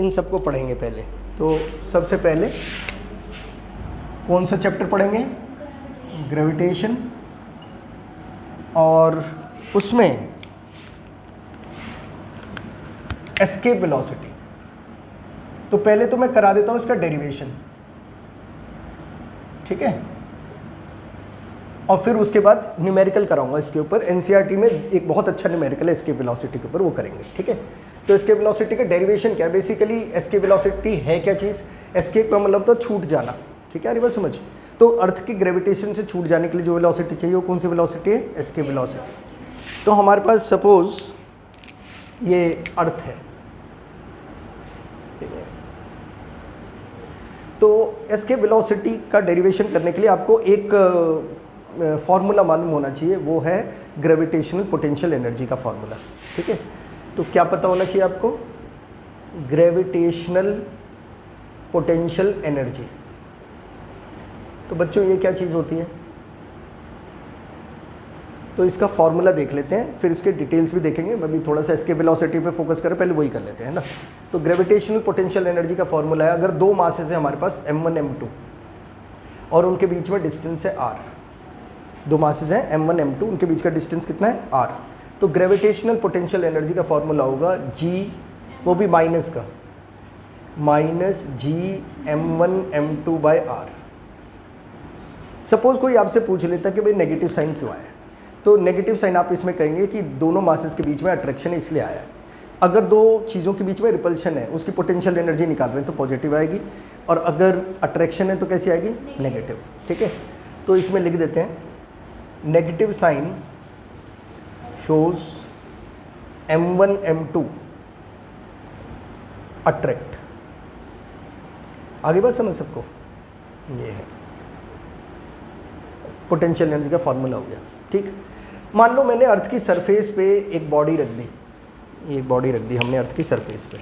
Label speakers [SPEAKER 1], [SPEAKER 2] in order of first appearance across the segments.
[SPEAKER 1] इन सबको पढ़ेंगे पहले। तो सबसे पहले कौन सा चैप्टर पढ़ेंगे? ग्रेविटेशन, और उसमें एस्केप वेलोसिटी। तो पहले तो मैं करा देता हूं इसका डेरिवेशन, ठीक है, और फिर उसके बाद न्यूमेरिकल कराऊंगा इसके ऊपर। एनसीईआरटी में एक बहुत अच्छा न्यूमेरिकल है एस्केप वेलोसिटी के ऊपर, वो करेंगे, ठीक है। तो एस्केप वेलोसिटी का डेरिवेशन क्या है? बेसिकली एस्केप वेलोसिटी है क्या चीज़? एस्केप का मतलब तो छूट जाना, ठीक है, अरे बस समझ। तो अर्थ की ग्रेविटेशन से छूट जाने के लिए जो वेलोसिटी चाहिए वो कौन सी वेलोसिटी है? Escape velocity. तो हमारे पास सपोज ये अर्थ है, ठीक है, तो एस्केप वेलोसिटी का डेरिवेशन करने के लिए आपको एक फॉर्मूला मालूम होना चाहिए, वो है ग्रेविटेशनल पोटेंशियल एनर्जी का फॉर्मूला, ठीक है। तो क्या पता होना चाहिए आपको? Gravitational potential energy. तो बच्चों ये क्या चीज़ होती है? तो इसका फॉर्मूला देख लेते हैं, फिर इसके डिटेल्स भी देखेंगे। मैं भी थोड़ा सा एस्केप वेलोसिटी पे फोकस करें, पहले वही कर लेते हैं ना। तो ग्रेविटेशनल पोटेंशियल एनर्जी का फॉर्मूला है, अगर दो मासेस है हमारे पास m1 m2 और उनके बीच में डिस्टेंस है r, दो मासेस हैं m1 m2, उनके बीच का डिस्टेंस कितना है? r। तो ग्रेविटेशनल पोटेंशियल एनर्जी का फॉर्मूला होगा g, वो भी माइनस का, minus g m1 m2 by r। Suppose कोई आपसे पूछ लेता कि भाई नेगेटिव साइन क्यों आया, तो नेगेटिव साइन आप इसमें कहेंगे कि दोनों मासेस के बीच में अट्रैक्शन इसलिए आया है। अगर दो चीज़ों के बीच में रिपल्शन है, उसकी पोटेंशियल एनर्जी निकाल रहे हैं तो पॉजिटिव आएगी, और अगर अट्रैक्शन है तो कैसी आएगी? नेगेटिव, ठीक है। तो इसमें लिख देते हैं negative sign shows m1 m2 attract. आगे बात समझ सबको? ये है पोटेंशियल एनर्जी का फॉर्मूला हो गया, ठीक। मान लो मैंने अर्थ की सरफेस पे एक बॉडी रख दी, एक बॉडी रख दी हमने अर्थ की सरफेस पे,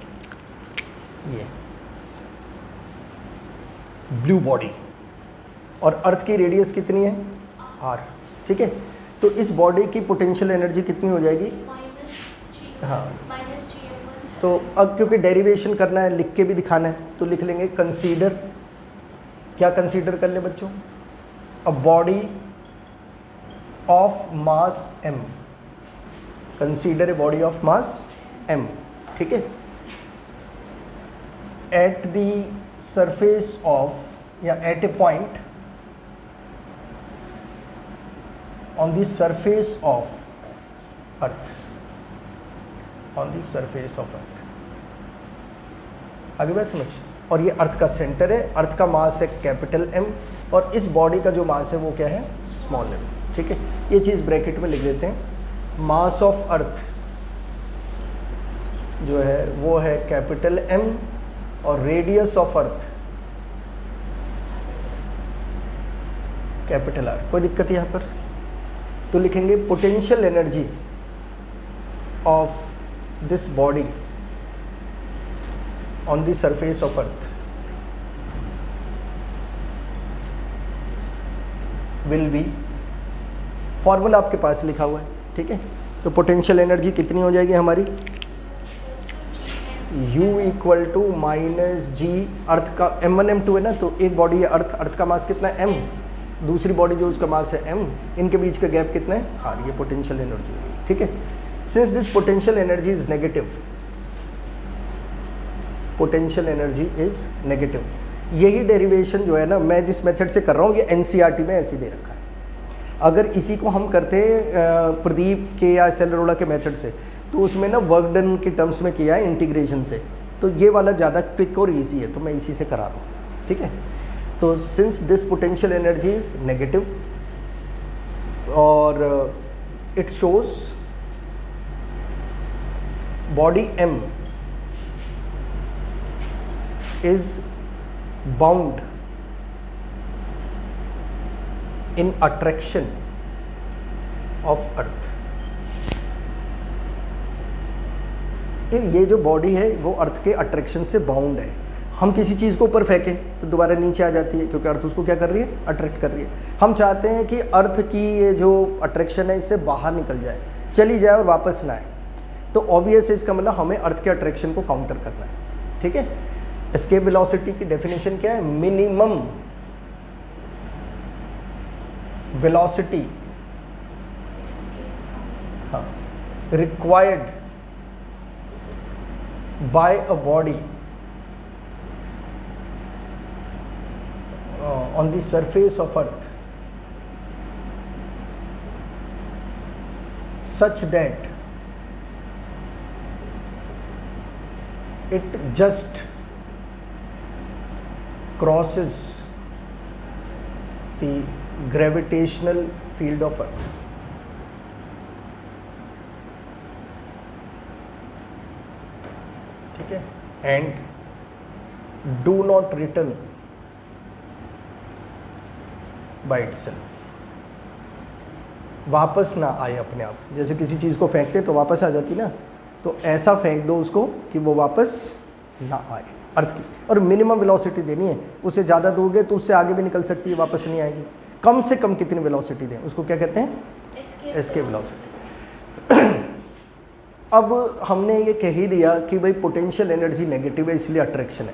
[SPEAKER 1] ये ब्लू बॉडी, और अर्थ की रेडियस कितनी है? r, ठीक है। तो इस बॉडी की पोटेंशियल एनर्जी कितनी हो जाएगी? हाँ, तो अब क्योंकि डेरिवेशन करना है, लिख के भी दिखाना है, तो लिख लेंगे कंसीडर, क्या कंसीडर कर ले बच्चों? A body of mass m, consider a body of mass m, ठीक है, एट द सरफेस ऑफ, या at a point on the surface of earth, on the surface of earth। आगे बात समझ। और ये अर्थ का सेंटर है, अर्थ का मास है कैपिटल M, और इस बॉडी का जो मास है वो क्या है? स्मॉल m, ठीक है। ये चीज़ ब्रैकेट में लिख देते हैं। मास ऑफ अर्थ जो है वो है कैपिटल M, और radius of earth capital R। कोई दिक्कत यहाँ पर? तो लिखेंगे potential energy of this body on the surface of earth will be, formula आपके पास लिखा हुआ है, ठीक है। तो पोटेंशियल एनर्जी कितनी हो जाएगी हमारी? U इक्वल टू माइनस जी, अर्थ का m1 m2 है ना, तो एक बॉडी है अर्थ, अर्थ का मास कितना है? m, दूसरी बॉडी जो उसका मास है m, इनके बीच का गैप कितना है? r। ये पोटेंशियल एनर्जी होगी, ठीक है। Since this potential energy is negative, potential energy is negative, यही डेरिवेशन जो है ना मैं जिस मेथड से कर रहा हूँ ये एनसीईआरटी में ऐसे दे रखा है। अगर इसी को हम करते प्रदीप के या एस एल अरोड़ा के मेथड से, तो उसमें ना वर्क डन के टर्म्स में किया है इंटीग्रेशन से, तो ये वाला ज़्यादा क्विक और इजी है, तो मैं इसी से करा रहा हूँ, ठीक है। तो since this potential energy is negative और it shows body m is bound in attraction of earth। ये जो बॉडी है वो अर्थ के अट्रैक्शन से बाउंड है। हम किसी चीज़ को ऊपर फेंकें तो दोबारा नीचे आ जाती है, क्योंकि अर्थ उसको क्या कर रही है? अट्रैक्ट कर रही है। हम चाहते हैं कि अर्थ की ये जो अट्रैक्शन है इससे बाहर निकल जाए, चली जाए और वापस ना आए, तो ऑब्वियस है इसका मतलब हमें अर्थ के अट्रैक्शन को काउंटर करना है। ठीक है। एस्केप वेलोसिटी की डेफिनेशन क्या है? Minimum velocity required by a body on the surface of Earth such that it just crosses the gravitational field of Earth. ठीक है, and do not return by itself, वापस ना आए अपने आप। जैसे किसी चीज़ को फेंकते तो वापस आ जाती ना, तो ऐसा फेंक दो उसको कि वो वापस ना आए अर्थ की। और मिनिमम वेलोसिटी देनी है, उससे ज़्यादा दोगे तो उससे आगे भी निकल सकती है, वापस नहीं आएगी। कम से कम कितनी वेलोसिटी दें, उसको क्या कहते हैं? Escape velocity. अब हमने ये कह ही दिया कि भाई पोटेंशियल एनर्जी नेगेटिव है, इसलिए अट्रैक्शन है।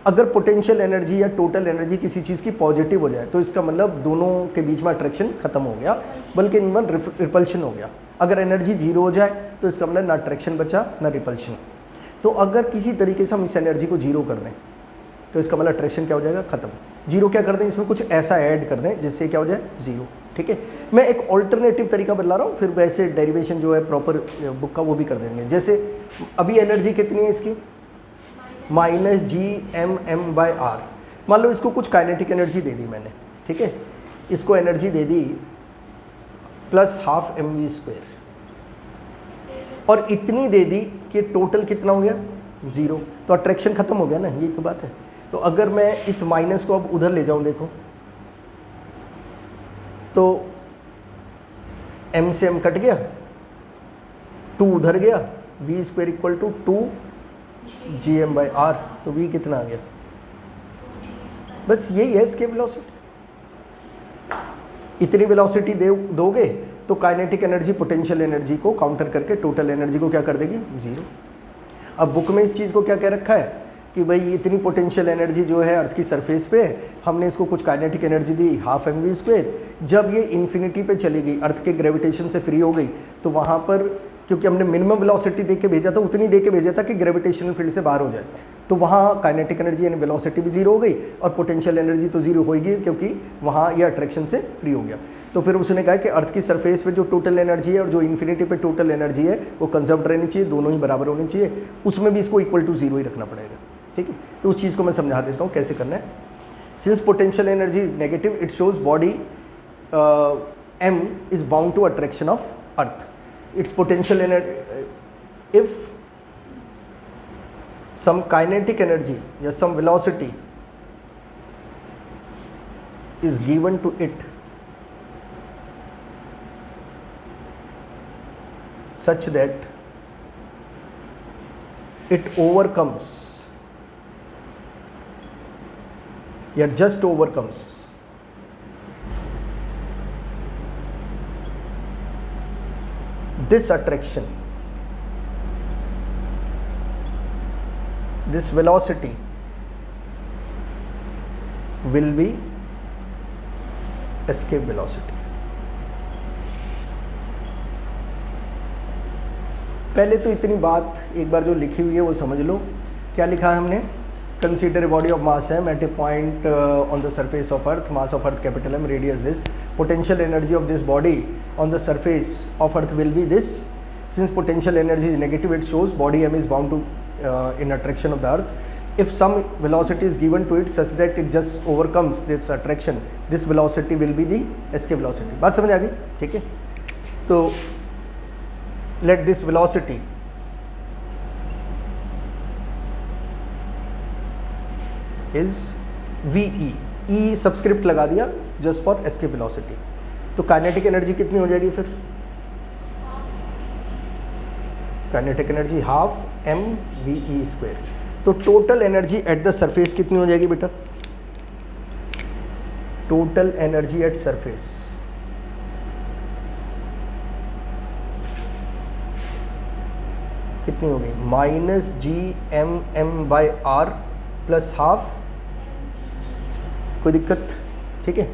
[SPEAKER 1] अगर पोटेंशियल एनर्जी या टोटल एनर्जी किसी चीज़ की पॉजिटिव हो जाए तो इसका मतलब दोनों के बीच में अट्रैक्शन खत्म हो गया, बल्कि इनवन रिपल्शन हो गया। अगर एनर्जी जीरो हो जाए तो इसका मतलब ना अट्रैक्शन बचा ना रिपल्शन। तो अगर किसी तरीके से हम इस एनर्जी को जीरो कर दें तो इसका मतलब अट्रैक्शन क्या हो जाएगा? खत्म। जीरो क्या कर दें, इसमें कुछ ऐसा ऐड कर दें जिससे क्या हो जाए? जीरो। ठीक है, मैं एक ऑल्टरनेटिव तरीका बदला रहा हूँ, फिर वैसे डेरिवेशन जो है प्रॉपर बुक का वो भी कर देंगे। जैसे अभी एनर्जी कितनी है इसकी? -Gm/m/r। मान लो इसको कुछ काइनेटिक एनर्जी दे दी मैंने, ठीक है, इसको एनर्जी दे दी +12 mv², और इतनी दे दी कि टोटल कितना हो गया? जीरो। तो अट्रैक्शन खत्म हो गया ना, यही तो बात है। तो अगर मैं इस माइनस को अब उधर ले जाऊं, देखो तो m से m कट गया, 2 उधर गया, v² = 2Gm/r, तो v कितना आ गया? बस यही है एस्केप वेलोसिटी। इतनी वेलोसिटी दोगे तो काइनेटिक एनर्जी पोटेंशियल एनर्जी को काउंटर करके टोटल एनर्जी को क्या कर देगी? जीरो। अब बुक में इस चीज़ को क्या कह रखा है कि भाई इतनी पोटेंशियल एनर्जी जो है अर्थ की सरफेस पे है, हमने इसको कुछ काइनेटिक एनर्जी दी 12 mv²। जब ये इन्फिनिटी पे चली गई, अर्थ के ग्रेविटेशन से फ्री हो गई, तो वहाँ पर क्योंकि हमने मिनिमम वेलोसिटी दे के भेजा था, उतनी दे के भेजा था कि ग्रेविटेशनल फील्ड से बाहर हो जाए, तो वहाँ काइनेटिक एनर्जी यानी वेलोसिटी भी जीरो हो गई और पोटेंशियल एनर्जी तो जीरो होगी क्योंकि वहाँ ये अट्रैक्शन से फ्री हो गया। तो फिर उसने कहा कि अर्थ की सरफेस पे जो टोटल एनर्जी है और जो इन्फिनिटी पे टोटल एनर्जी है वो कंजर्व्ड रहनी चाहिए, दोनों ही बराबर होनी चाहिए, उसमें भी इसको इक्वल टू जीरो ही रखना पड़ेगा। ठीक है, तो उस चीज़ को मैं समझा देता हूँ कैसे करना है। Since potential energy is negative, it shows body m is bound to attraction of earth. Its potential energy, if some kinetic energy या some velocity is given to it such that it overcomes या just overcomes this attraction, this velocity will be escape velocity. पहले तो इतनी बात एक बार जो लिखी हुई है वो समझ लो। क्या लिखा है हमने? Consider a body of mass m at a point on the surface of earth, mass of earth capital M, radius this, potential energy of this body on the surface of earth will be this. Since potential energy is negative, it shows body m is bound to in attraction of the earth. If some velocity is given to it such that it just overcomes this attraction, this velocity will be the escape velocity. बात समझ आ गई? ठीक है, तो let this velocity is VE, E subscript लगा दिया just for escape velocity. तो kinetic energy कितनी हो जाएगी फिर? Kinetic energy 12 mve²। तो total energy eight the surface कितनी हो जाएगी बेटा? टोटल एनर्जी एट सरफेस कितनी हो गई, minus G M M by R plus half, कोई दिक्कत, ठीक है।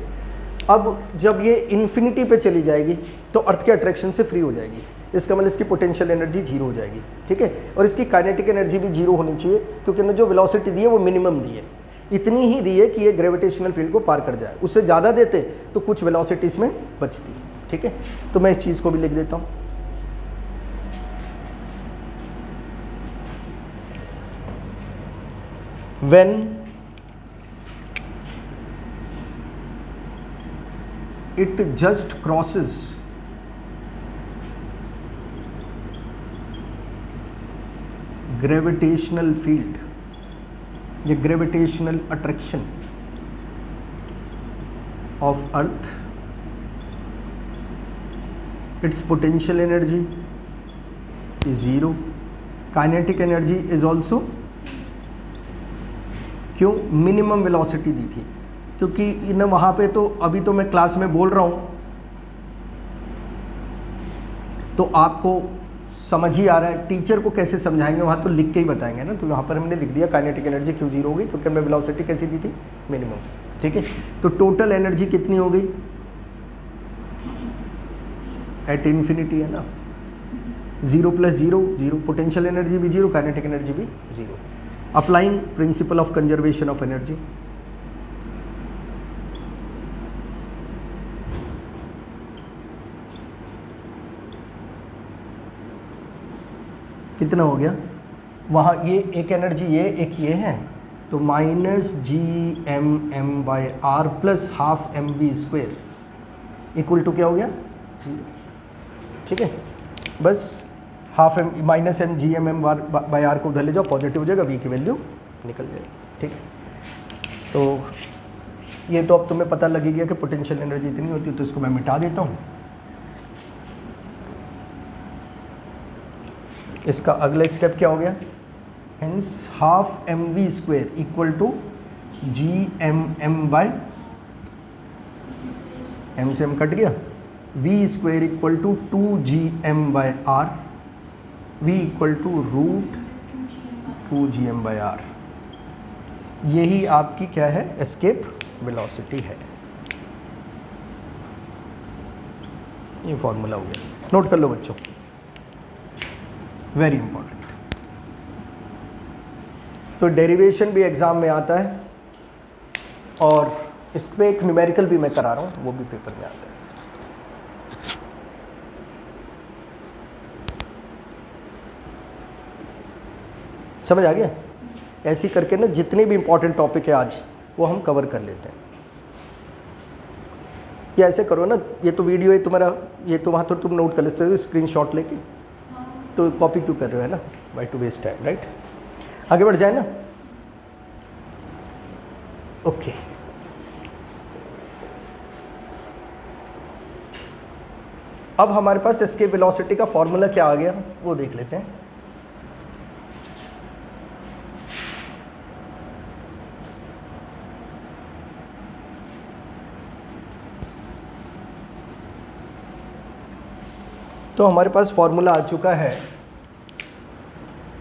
[SPEAKER 1] अब जब ये इन्फिनिटी पे चली जाएगी तो अर्थ के अट्रैक्शन से फ्री हो जाएगी, इसका मतलब इसकी पोटेंशियल एनर्जी जीरो हो जाएगी, ठीक है। और इसकी काइनेटिक एनर्जी भी जीरो होनी चाहिए, क्योंकि हमने जो वेलोसिटी दी है वो मिनिमम दी है, इतनी ही दी है कि ये ग्रेविटेशनल फील्ड को पार कर जाए। उससे ज़्यादा देते तो कुछ वेलोसिटी इसमें बचती, ठीक है। तो मैं इस चीज़ को भी लिख देता हूँ। When it just crosses gravitational field, the gravitational attraction of earth, its potential energy is zero, kinetic energy is also, क्यों, मिनिमम वेलोसिटी दी थी, क्योंकि इन वहाँ पे तो अभी तो मैं क्लास में बोल रहा हूँ तो आपको समझ ही आ रहा है, टीचर को कैसे समझाएंगे वहाँ तो लिख के ही बताएंगे ना। तो यहाँ पर हमने लिख दिया काइनेटिक एनर्जी क्यों जीरो हो गई, क्योंकि हमने वेलोसिटी कैसी दी थी, मिनिमम, ठीक है। तो टोटल एनर्जी कितनी हो गई एट इन्फिनिटी, है ना, zero plus zero zero, potential energy भी जीरो, काइनेटिक एनर्जी भी zero. Applying principle of conservation of energy, कितना हो गया, वहाँ ये एक एनर्जी ये एक ये है, तो minus G M M by R plus half M V square equal to क्या हो गया, ठीक है। बस half M minus M G M M by R को उधर ले जाओ, पॉजिटिव हो जाएगा, वी की वैल्यू निकल जाएगी, ठीक है। तो ये तो अब तुम्हें पता लग गया कि पोटेंशियल एनर्जी इतनी होती है, तो इसको मैं मिटा देता हूँ। इसका अगला स्टेप क्या हो गया, hence half M V square equal to G M M by M से एम कट गया, V square equal to 2gm by R, V equal to root 2gm by R. यही आपकी क्या है, एस्केप वेलोसिटी है। ये फॉर्मूला हो गया, नोट कर लो बच्चों, वेरी इंपॉर्टेंट। तो डेरिवेशन भी एग्जाम में आता है और इस पे एक न्यूमेरिकल भी मैं करा रहा हूँ, वो भी पेपर में आता है। समझ आ गया? ऐसे करके ना जितने भी इंपॉर्टेंट टॉपिक है आज वो हम कवर कर लेते हैं। या ऐसे करो ना, ये तो वीडियो है तुम्हारा, ये तो वहाँ तो तुम नोट कर लेते हो स्क्रीनशॉट लेके, तो कॉपी क्यों कर रहे हो, है ना, why to waste time, right. आगे बढ़ जाए ना, ओके। अब हमारे पास एस्केप वेलोसिटी का फॉर्मूला क्या आ गया वो देख लेते हैं। तो हमारे पास फॉर्मूला आ चुका है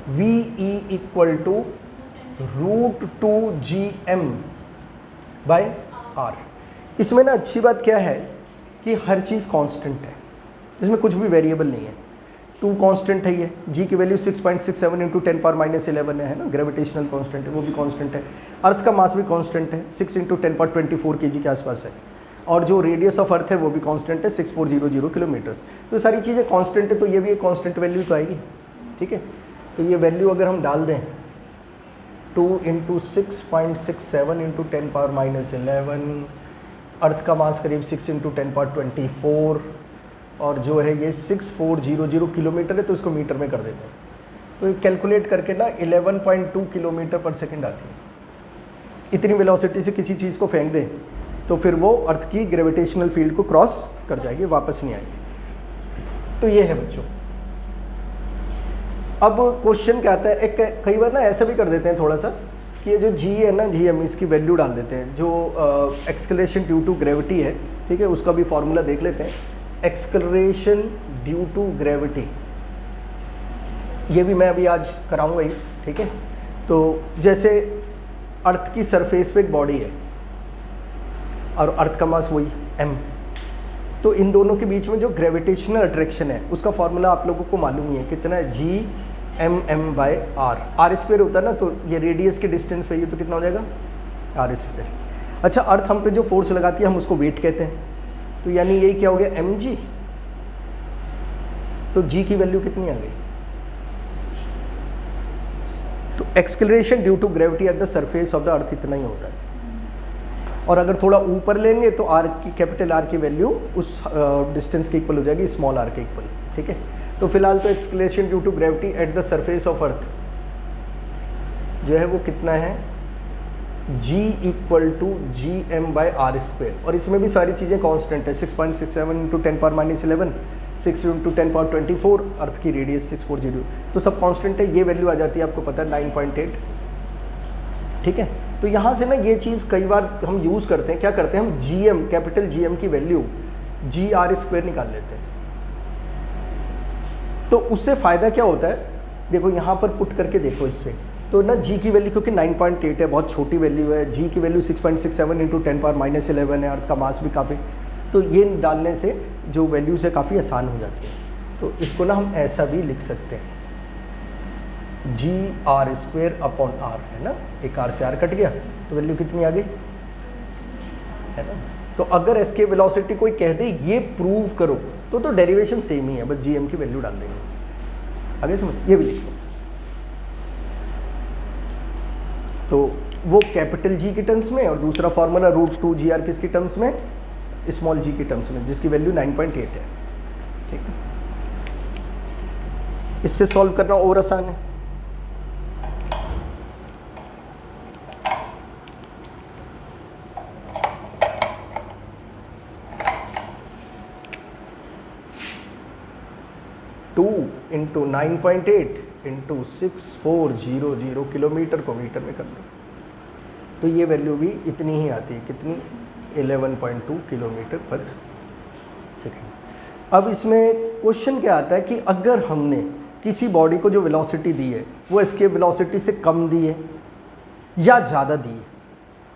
[SPEAKER 1] V E equal to root 2gm by R. इसमें ना अच्छी बात क्या है कि हर चीज़ कांस्टेंट है, इसमें कुछ भी वेरिएबल नहीं है। 2 कांस्टेंट है, ये g की वैल्यू 6.67 इंटू 10⁻−11 है ना, ग्रेविटेशनल कांस्टेंट है, वो भी कांस्टेंट है। अर्थ का मास भी कांस्टेंट है, 6 इंटू 10⁻24 kg के आसपास है। और जो रेडियस ऑफ अर्थ है वो भी कांस्टेंट है, 6400 किलोमीटर्स। तो सारी चीज़ें कांस्टेंट है, तो ये भी एक कांस्टेंट वैल्यू तो आएगी, ठीक है। तो ये वैल्यू अगर हम डाल दें 2 इंटू 6.67 इंटू 10⁻−11, अर्थ का मास करीब 6 इंटू 10⁻24 और जो है ये 6400 किलोमीटर है, तो इसको मीटर में कर देते हैं। तो ये कैलकुलेट करके ना 11.2 किलोमीटर पर सेकेंड आती है। इतनी वेलोसिटी से किसी चीज़ को फेंक दें तो फिर वो अर्थ की ग्रेविटेशनल फील्ड को क्रॉस कर जाएगी, वापस नहीं आएगी। तो ये है बच्चों। अब क्वेश्चन क्या आता है, एक कई बार ना ऐसा भी कर देते हैं थोड़ा सा कि ये जो g है ना, जी हम इसकी वैल्यू डाल देते हैं। जो एक्सेलरेशन ड्यू टू ग्रेविटी है, ठीक है, उसका भी फॉर्मूला देख लेते हैं। एक्सेलरेशन ड्यू टू ग्रेविटी ये भी मैं अभी आज कराऊंगा ही, ठीक है। तो जैसे अर्थ की सरफेस पे एक बॉडी है और अर्थ का मास वही m, तो इन दोनों के बीच में जो ग्रेविटेशनल अट्रैक्शन है उसका फॉर्मूला आप लोगों को मालूम ही है, कितना है, G(m)/r, r स्क्वायर होता है ना, तो ये रेडियस के डिस्टेंस पे ये तो कितना हो जाएगा, r स्क्वायर। अच्छा, अर्थ हम पे जो फोर्स लगाती है हम उसको वेट कहते हैं, तो यानी यही क्या हो गया, mg। तो g की वैल्यू कितनी आ गई, तो acceleration due to gravity at the surface of the earth इतना ही होता है। और अगर थोड़ा ऊपर लेंगे तो r की, कैपिटल R की वैल्यू उस डिस्टेंस के इक्वल हो जाएगी, स्मॉल r के इक्वल, ठीक है। तो फिलहाल तो acceleration due to gravity at the surface of earth जो है वो कितना है, g = Gm/r², और इसमें भी सारी चीज़ें कांस्टेंट है, 6.67 × 10⁻11, 6 × 10⁻24, अर्थ की रेडियस 640, तो सब कांस्टेंट है। ये वैल्यू आ जाती है, आपको पता है 9.8, ठीक है। तो यहाँ से ना ये चीज़ कई बार हम यूज़ करते हैं, क्या करते हैं हम, Gm, कैपिटल Gm की वैल्यू Gr² निकाल लेते हैं। तो उससे फ़ायदा क्या होता है, देखो यहाँ पर पुट करके देखो इससे, तो ना g की वैल्यू क्योंकि 9.8 है, बहुत छोटी वैल्यू है, g की वैल्यू 6.67 × 10⁻11 है, अर्थ का मास भी काफ़ी, तो ये डालने से जो वैल्यूज़ है काफ़ी आसान हो जाती है। तो इसको ना हम ऐसा भी लिख सकते हैं, Gr²/r, है ना, एक r से r कट गया, तो वैल्यू कितनी आ गई, है ना। तो अगर एस्केप वेलोसिटी कोई कह दे ये प्रूव करो, तो डेरिवेशन सेम ही है, बस Gm की वैल्यू डाल देंगे, आगे समझ, ये भी लिख लो। तो वो कैपिटल G के टर्म्स में, और दूसरा फार्मूला √2Gr किसकी टर्म्स में, स्मॉल g की टर्म्स में, जिसकी वैल्यू 9.8 है, ठीक है। इससे सॉल्व करना और आसान है। टू इंटू 9.8 इंटू 6400 किलोमीटर को मीटर में कर दो, तो ये वैल्यू भी इतनी ही आती है, कितनी, 11.2 किलोमीटर पर सेकेंड। अब इसमें क्वेश्चन क्या आता है कि अगर हमने किसी बॉडी को जो वेलोसिटी दी है वो एस्केप वेलोसिटी से कम दी है या ज़्यादा दी है,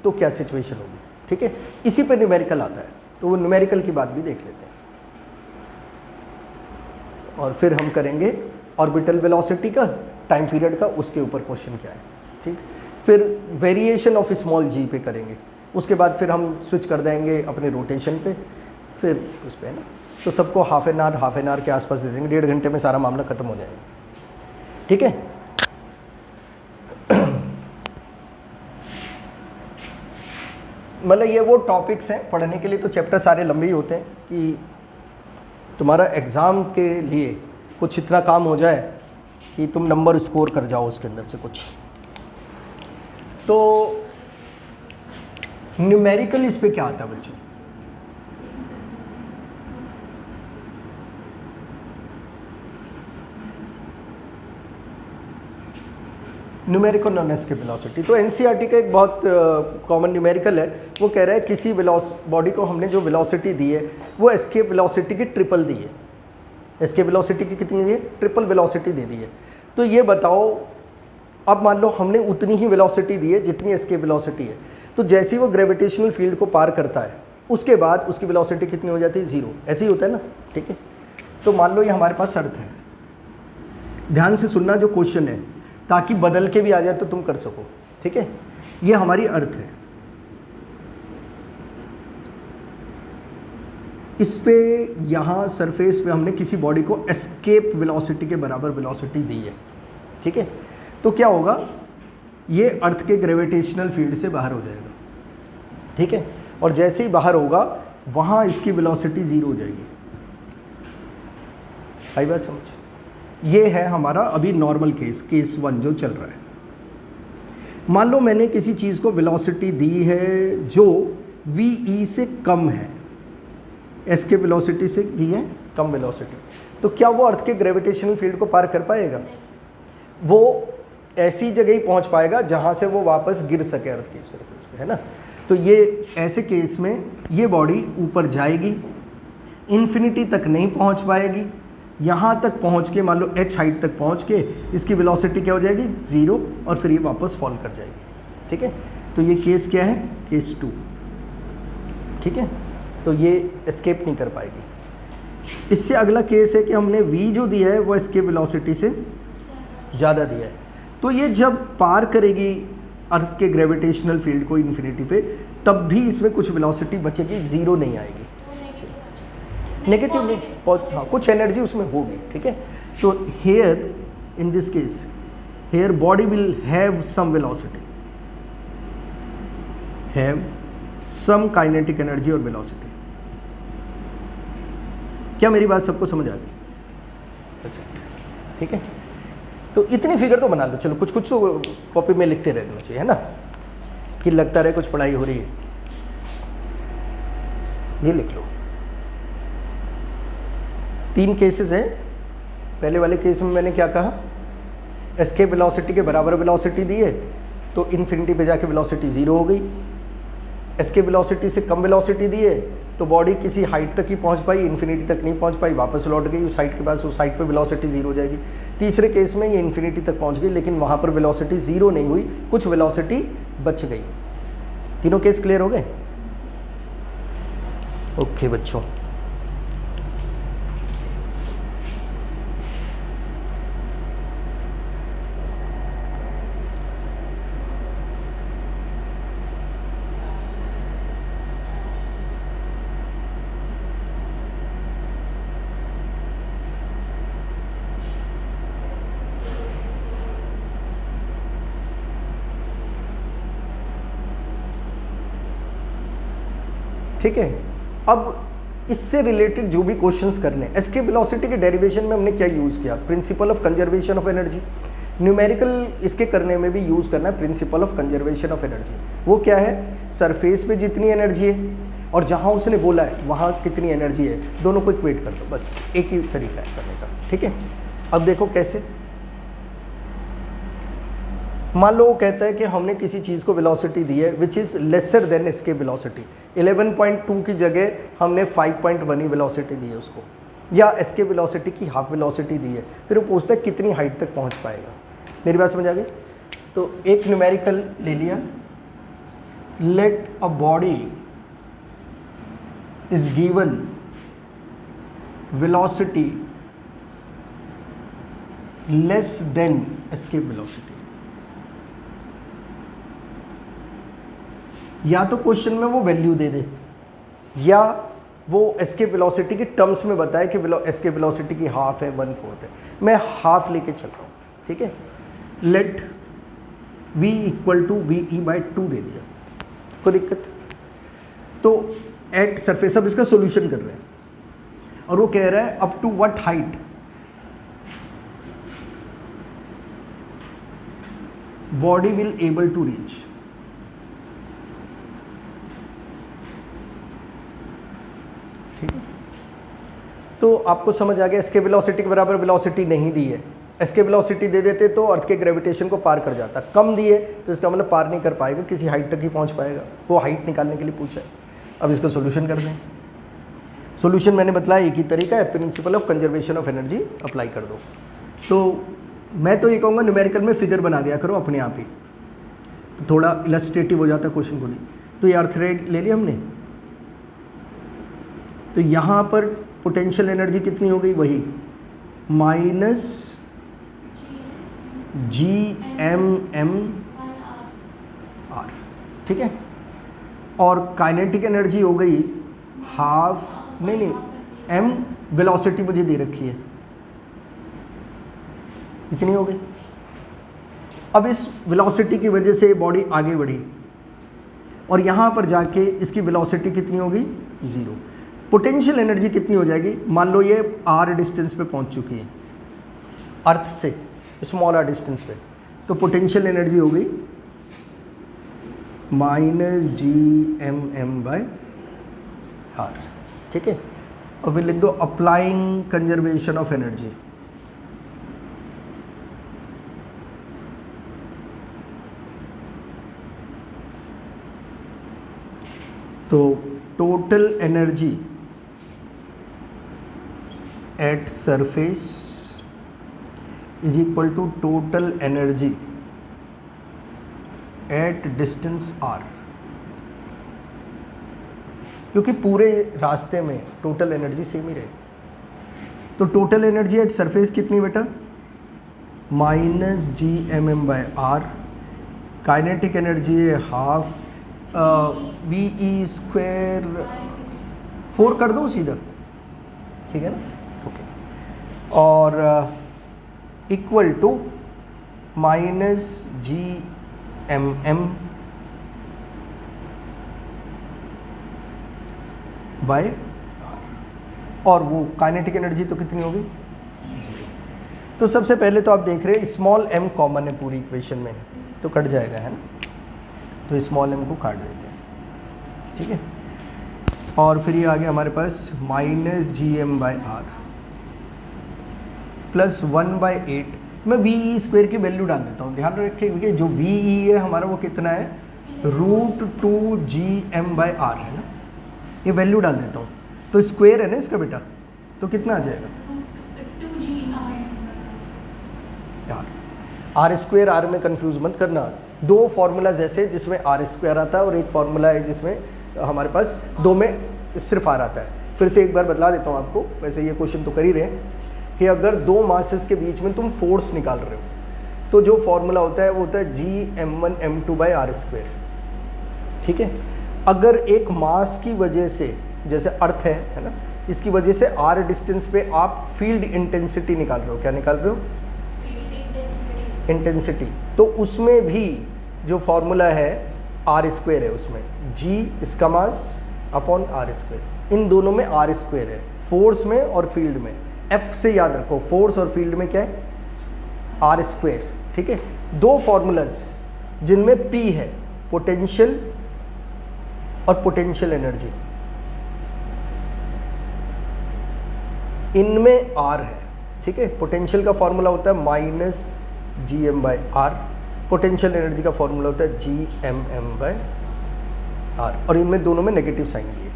[SPEAKER 1] तो क्या सिचुएशन होगी, ठीक है। इसी पे न्यूमेरिकल आता है, तो वो न्यूमेरिकल की बात भी देख लेते हैं, और फिर हम करेंगे ऑर्बिटल वेलोसिटी का, टाइम पीरियड का, उसके ऊपर क्वेश्चन क्या है, ठीक। फिर वेरिएशन ऑफ स्मॉल g पे करेंगे, उसके बाद फिर हम स्विच कर देंगे अपने रोटेशन पे, फिर उस पर, है ना। तो सबको हाफ एन आवर के आसपास दे देंगे, 1.5 घंटे में सारा मामला खत्म हो जाएगा, ठीक है। मतलब ये वो टॉपिक्स हैं पढ़ने के लिए, तो चैप्टर सारे लंबे ही होते हैं कि तुम्हारा एग्ज़ाम के लिए कुछ इतना काम हो जाए कि तुम नंबर स्कोर कर जाओ उसके अंदर से कुछ। तो न्यूमेरिकल इस पे क्या आता है बच्चों, न्यूमेरिकल नॉन एस्केप वेलोसिटी। तो एनसीईआरटी का एक बहुत कॉमन न्यूमेरिकल है, वो कह रहा है किसी बॉडी को हमने जो वेलोसिटी दी है वो एस्केप वेलोसिटी की ट्रिपल दी है। एस्केप वेलोसिटी की कितनी दी है, ट्रिपल वेलोसिटी दे दी है। तो ये बताओ, अब मान लो हमने उतनी ही वेलोसिटी दी है जितनी एस्केप वेलोसिटी है, तो जैसे ही वो ग्रेविटेशनल फील्ड को पार करता है उसके बाद उसकी वेलोसिटी कितनी हो जाती है, 0। ऐसे ही होता है ना, ठीक है। तो मान लो ये हमारे पास अर्थ है, ध्यान से सुनना जो क्वेश्चन है, ताकि बदल के भी आ जाए तो तुम कर सको, ठीक है। ये हमारी अर्थ है, इस पे यहाँ सरफेस पे हमने किसी बॉडी को एस्केप वेलोसिटी के बराबर वेलोसिटी दी है, ठीक है। तो क्या होगा, ये अर्थ के ग्रेविटेशनल फील्ड से बाहर हो जाएगा, ठीक है। और जैसे ही बाहर होगा वहाँ इसकी वेलोसिटी 0 हो जाएगी। आई बात समझ, ये है हमारा अभी नॉर्मल केस 1 जो चल रहा है। मान लो मैंने किसी चीज़ को वेलोसिटी दी है जो VE से कम है, एस्केप वेलोसिटी से दी है कम वेलोसिटी, तो क्या वो अर्थ के ग्रेविटेशनल फील्ड को पार कर पाएगा? वो ऐसी जगह ही पहुंच पाएगा जहां से वो वापस गिर सके अर्थ की सरफेस पे, है ना। तो ये ऐसे केस में ये बॉडी ऊपर जाएगी, इन्फिनिटी तक नहीं पहुंच पाएगी, यहाँ तक पहुँच के, मान लो h हाइट तक पहुँच के इसकी वेलोसिटी क्या हो जाएगी 0, और फिर ये वापस फॉल कर जाएगी। ठीक है, तो ये केस क्या है, केस 2। ठीक है, तो ये एस्केप नहीं कर पाएगी। इससे अगला केस है कि हमने v जो दिया है वो एस्केप वेलोसिटी से ज़्यादा दिया है, तो ये जब पार करेगी अर्थ के ग्रेविटेशनल फील्ड को इन्फिनिटी पे, तब भी इसमें कुछ वेलोसिटी बचेगी, 0 नहीं आएगी। नेगेटिव नहीं, हाँ, कुछ एनर्जी उसमें होगी। ठीक है, तो here in this case here body will have some velocity, have some kinetic energy और वेलोसिटी। क्या मेरी बात सबको समझ आ गई? ठीक है, तो इतनी फिगर तो बना लो। चलो कुछ कुछ तो कॉपी में लिखते रहना चाहिए, है ना, कि लगता रहे कुछ पढ़ाई हो रही है। ये लिख लो। 3 केसेस हैं। पहले वाले केस में मैंने क्या कहा, एस्केप वेलोसिटी के बराबर वेलोसिटी दी है, तो इन्फिनिटी पे जाके वेलोसिटी 0 हो गई। एस्केप वेलोसिटी से कम वेलोसिटी दी है, तो बॉडी किसी हाइट तक ही पहुंच पाई, इन्फिनिटी तक नहीं पहुंच पाई, वापस लौट गई उस हाइट के पास, उस हाइट पे वेलोसिटी 0 हो जाएगी। तीसरे केस में ये इन्फिनिटी तक पहुंच गई, लेकिन वहाँ पर वेलोसिटी 0 नहीं हुई, कुछ वेलोसिटी बच गई। तीनों केस क्लियर हो गए? ओके बच्चों, ठीक है। अब इससे रिलेटेड जो भी क्वेश्चंस करने, एस्केप वेलोसिटी के डेरिवेशन में हमने क्या यूज़ किया, principal of conservation of energy. Numerical इसके करने में भी यूज़ करना है principle of conservation of energy. वो क्या है, सरफेस पे जितनी एनर्जी है और जहाँ उसने बोला है वहाँ कितनी एनर्जी है, दोनों को इक्वेट कर दो, बस एक ही तरीका है करने का। ठीक है, अब देखो कैसे। मान लो वो कहता है कि हमने किसी चीज़ को वेलोसिटी दी है which is lesser than escape velocity. 11.2 की जगह हमने 5.1 ही वेलोसिटी दी है उसको, या एस्केप वेलोसिटी की हाफ वेलोसिटी दी है। फिर वो पूछता है कितनी हाइट तक पहुंच पाएगा। मेरी बात समझ आ गई? तो एक न्यूमेरिकल ले लिया, let a body is given velocity less than escape velocity. या तो क्वेश्चन में वो वैल्यू दे दे, या वो एस्केप वेलोसिटी के टर्म्स में बताए कि एस्केप वेलोसिटी की हाफ है, 1/4 है। मैं हाफ लेके चल रहा हूँ। ठीक है, लेट v = ve/2 दे दिया, कोई दिक्कत? तो एट सरफेस, अब इसका सॉल्यूशन कर रहे हैं और वो कह रहा है up to what height body will able to reach. ठीक है, तो आपको समझ आ गया, एस्केप वेलोसिटी के बराबर वेलोसिटी नहीं दी है। एस्केप वेलोसिटी दे देते तो अर्थ के ग्रेविटेशन को पार कर जाता, कम दिए तो इसका मतलब पार नहीं कर पाएगा, किसी हाइट तक ही पहुंच पाएगा। वो हाइट निकालने के लिए पूछा है। अब इसका सोल्यूशन कर दें। सोल्यूशन मैंने बताया एक ही तरीका है, principle of conservation of energy apply कर दो। तो मैं तो ये कहूँगा न्यूमेरिकल में फिगर बना दिया करो अपने आप ही, तो थोड़ा इलस्ट्रेटिव हो जाता क्वेश्चन को। तो ये अर्थ रे ले लिया हमने, तो यहाँ पर पोटेंशियल एनर्जी कितनी हो गई, वही -GMM/r। ठीक है, और काइनेटिक एनर्जी हो गई हाफ, नहीं m वेलोसिटी मुझे दे रखी है, इतनी हो गई। अब इस वेलोसिटी की वजह से बॉडी आगे बढ़ी और यहाँ पर जाके इसकी वेलोसिटी कितनी होगी, 0। पोटेंशियल एनर्जी कितनी हो जाएगी, मान लो ये r डिस्टेंस पे पहुँच चुकी है अर्थ से, स्मॉल r डिस्टेंस पे, तो पोटेंशियल एनर्जी हो गई -GMM/r। ठीक है, और फिर लिख दो अप्लाइंग कंजर्वेशन ऑफ एनर्जी। तो total energy at surface is equal to total energy at distance r, क्योंकि पूरे रास्ते में टोटल एनर्जी सेम ही रहेगी। तो टोटल एनर्जी एट सरफेस कितनी बेटा, minus G M M by R. Kinetic energy है हाफ वी ई स्क्वायर, 4 कर दो सीधा, ठीक है ना, ओके। और equal to minus G M M by, और वो काइनेटिक एनर्जी तो कितनी होगी। तो सबसे पहले तो आप देख रहे हैं स्मॉल m कॉमन है पूरी इक्वेशन में, तो कट जाएगा, है ना। तो स्मॉल m को काट देते हैं, ठीक है। और फिर ये आ गया हमारे पास minus G M by R plus 1/8। मैं वी ई स्क्वायर की वैल्यू डाल देता हूँ, ध्यान रखिए जो वी ई है हमारा वो कितना है, √2gm बाई आर है ना, ये वैल्यू डाल देता हूँ। तो स्क्वायर है ना इसका बेटा, तो कितना आ जाएगा यार, आर स्क्वायर आर में कंफ्यूज मत करना। दो फार्मूलाज ऐसे जिसमें आर स्क्वायर आता है और एक फार्मूला है जिसमें हमारे पास दो में सिर्फ आर आता है। फिर से एक बार बतला देता हूँ आपको, वैसे ये क्वेश्चन तो कर ही रहे हैं कि अगर दो मासेस के बीच में तुम फोर्स निकाल रहे हो तो जो फॉर्मूला होता है वो होता है Gm1m2 बाई आर स्क्वायर, ठीक है। अगर एक मास की वजह से, जैसे अर्थ है ना, इसकी वजह से आर डिस्टेंस पे आप फील्ड इंटेंसिटी निकाल रहे हो, क्या निकाल रहे हो, इंटेंसिटी, तो उसमें भी जो फॉर्मूला है आर स्क्वायर है, उसमें जी इसका मास अपॉन आर स्क्वायर, इन दोनों में आर स्क्वायर है, फोर्स में और फील्ड में। एफ से याद रखो, फोर्स और फील्ड में क्या है, आर स्क्वायर, ठीक है। दो फॉर्मूलाज जिनमें पी है, पोटेंशियल और पोटेंशियल एनर्जी, इनमें आर है, ठीक है। पोटेंशियल का फॉर्मूला होता है minus G M by R, potential energy का फॉर्मूला होता है G M M by R, और इनमें दोनों में नेगेटिव साइन दिए।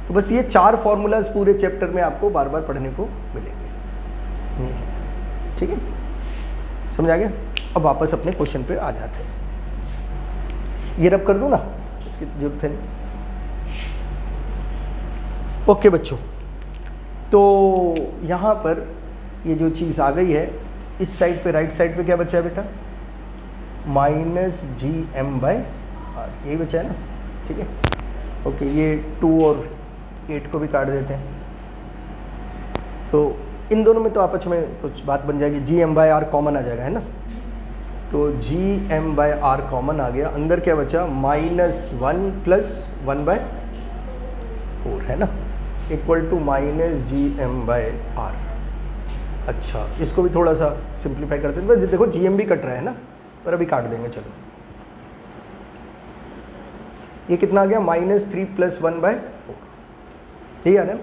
[SPEAKER 1] तो बस ये 4 फार्मूलाज पूरे चैप्टर में आपको बार बार पढ़ने को मिलेंगे, ठीक है, समझ आ गया। अब वापस अपने क्वेश्चन पे आ जाते हैं। ये रब कर दूं ना, इसकी जरूरत है नहीं। ओके बच्चों, तो यहाँ पर ये जो चीज़ आ गई है, इस साइड पे राइट साइड पे क्या बचा है बेटा, minus G M by R, यही बचा है ना, ठीक है। ओके, ये 2 और 8 को भी काट देते हैं, तो इन दोनों में तो आपस में कुछ बात बन जाएगी, G M by R common आ जाएगा, है ना। तो G M by R common आ गया, अंदर क्या बचा, -1 प्लस 1/4 है ना, equal to minus G M by R. अच्छा, इसको भी थोड़ा सा सिंप्लीफाई करते हैं, बस देखो जी एम भी कट रहा है ना, पर अभी काट देंगे, चलो। ये कितना आ गया, -3 प्लस 1/4, यही आ रहा है,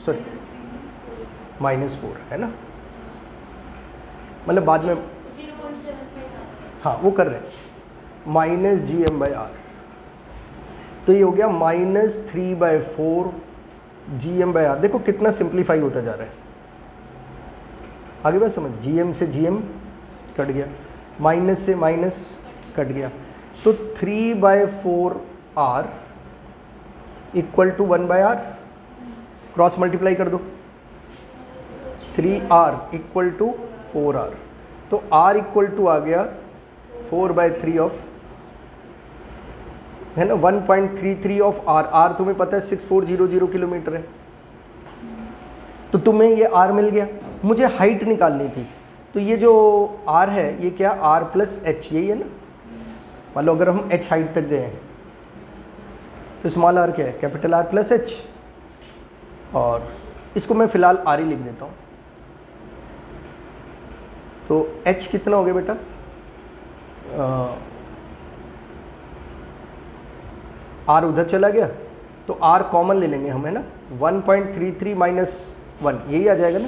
[SPEAKER 1] सॉरी -4 है ना, मतलब बाद में
[SPEAKER 2] 0.75,
[SPEAKER 1] हाँ वो कर रहे हैं, minus G M by R, तो ये हो गया -3/4 जी एम बाई आर। देखो कितना सिंप्लीफाई होता जा रहा है, आगे बात समझ, जी एम से जी एम कट गया, माइनस से माइनस कट गया, तो 3/4 R equal to 1/r, cross multiply कर दो, 3r इक्वल टू 4r, तो r इक्वल टू आ गया 4/3 ऑफ, है ना, 1.33 ऑफ r तुम्हें पता है 6400 किलोमीटर है, तो तुम्हें ये r मिल गया। मुझे हाइट निकालनी थी, तो ये जो r है ये क्या, r प्लस h, यही है ना। मान लो अगर हम h हाइट तक गए हैं तो स्मॉल r क्या है, कैपिटल R प्लस h, और इसको मैं फिलहाल r ही लिख देता हूँ। तो h कितना हो गया बेटा, r उधर चला गया, तो r कॉमन ले लेंगे हम, है ना, 1.33 माइनस 1, यही आ जाएगा ना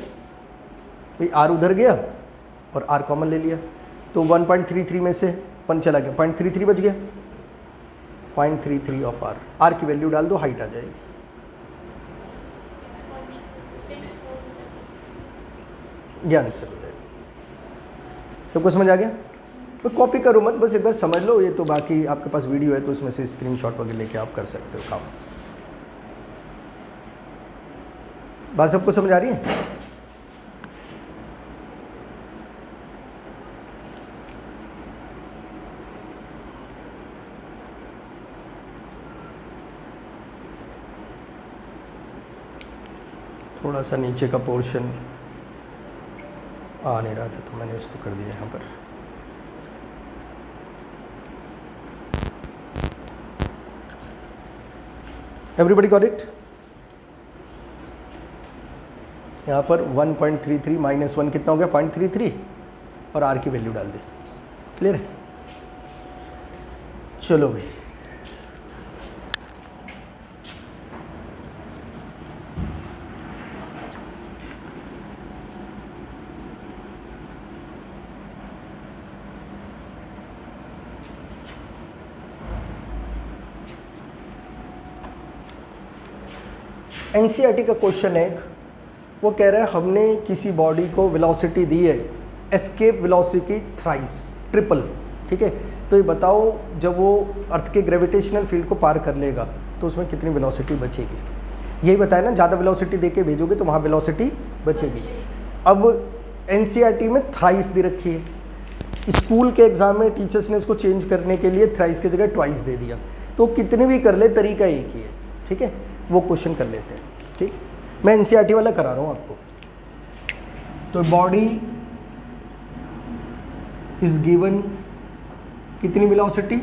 [SPEAKER 1] भाई, r उधर गया और r कॉमन ले लिया, तो 1.33 में से 1 चला गया, 0.33 बच गया, 0.33 ऑफ r की वैल्यू डाल दो, हाइट आ जाएगी। ये आंसर हो जाएगा। सबको समझ आ गया? तो कॉपी करो मत, बस एक बार समझ लो ये तो, बाकी आपके पास वीडियो है तो उसमें से स्क्रीनशॉट वगैरह लेके आप कर सकते हो काम। बात सबको समझ आ रही है? थोड़ा सा नीचे का पोर्शन आ नहीं रहा था तो मैंने इसको कर दिया यहाँ पर। Everybody got it? यहाँ पर 1.33 माइनस 1 कितना हो गया? 0.33 और आर की वैल्यू डाल दी। क्लियर है? चलो भाई, एनसीईआरटी का क्वेश्चन है, वो कह रहा है हमने किसी बॉडी को वेलोसिटी दी है एस्केप वेलोसिटी थ्राइस ट्रिपल, ठीक है, तो ये बताओ जब वो अर्थ के ग्रेविटेशनल फील्ड को पार कर लेगा तो उसमें कितनी वेलोसिटी बचेगी। यही बताया ना, ज़्यादा वेलोसिटी देके भेजोगे तो वहाँ वेलोसिटी बचेगी। अब एनसीईआरटी में थ्राइस दे रखी है, स्कूल के एग्जाम में टीचर्स ने उसको चेंज करने के लिए थ्राइस की जगह ट्वाइस दे दिया, तो कितने भी कर ले तरीका एक ही है, ठीक है, वो क्वेश्चन कर लेते हैं। ठीक, मैं एनसीईआरटी वाला करा रहा हूँ आपको। तो बॉडी इज गिवन कितनी velocity?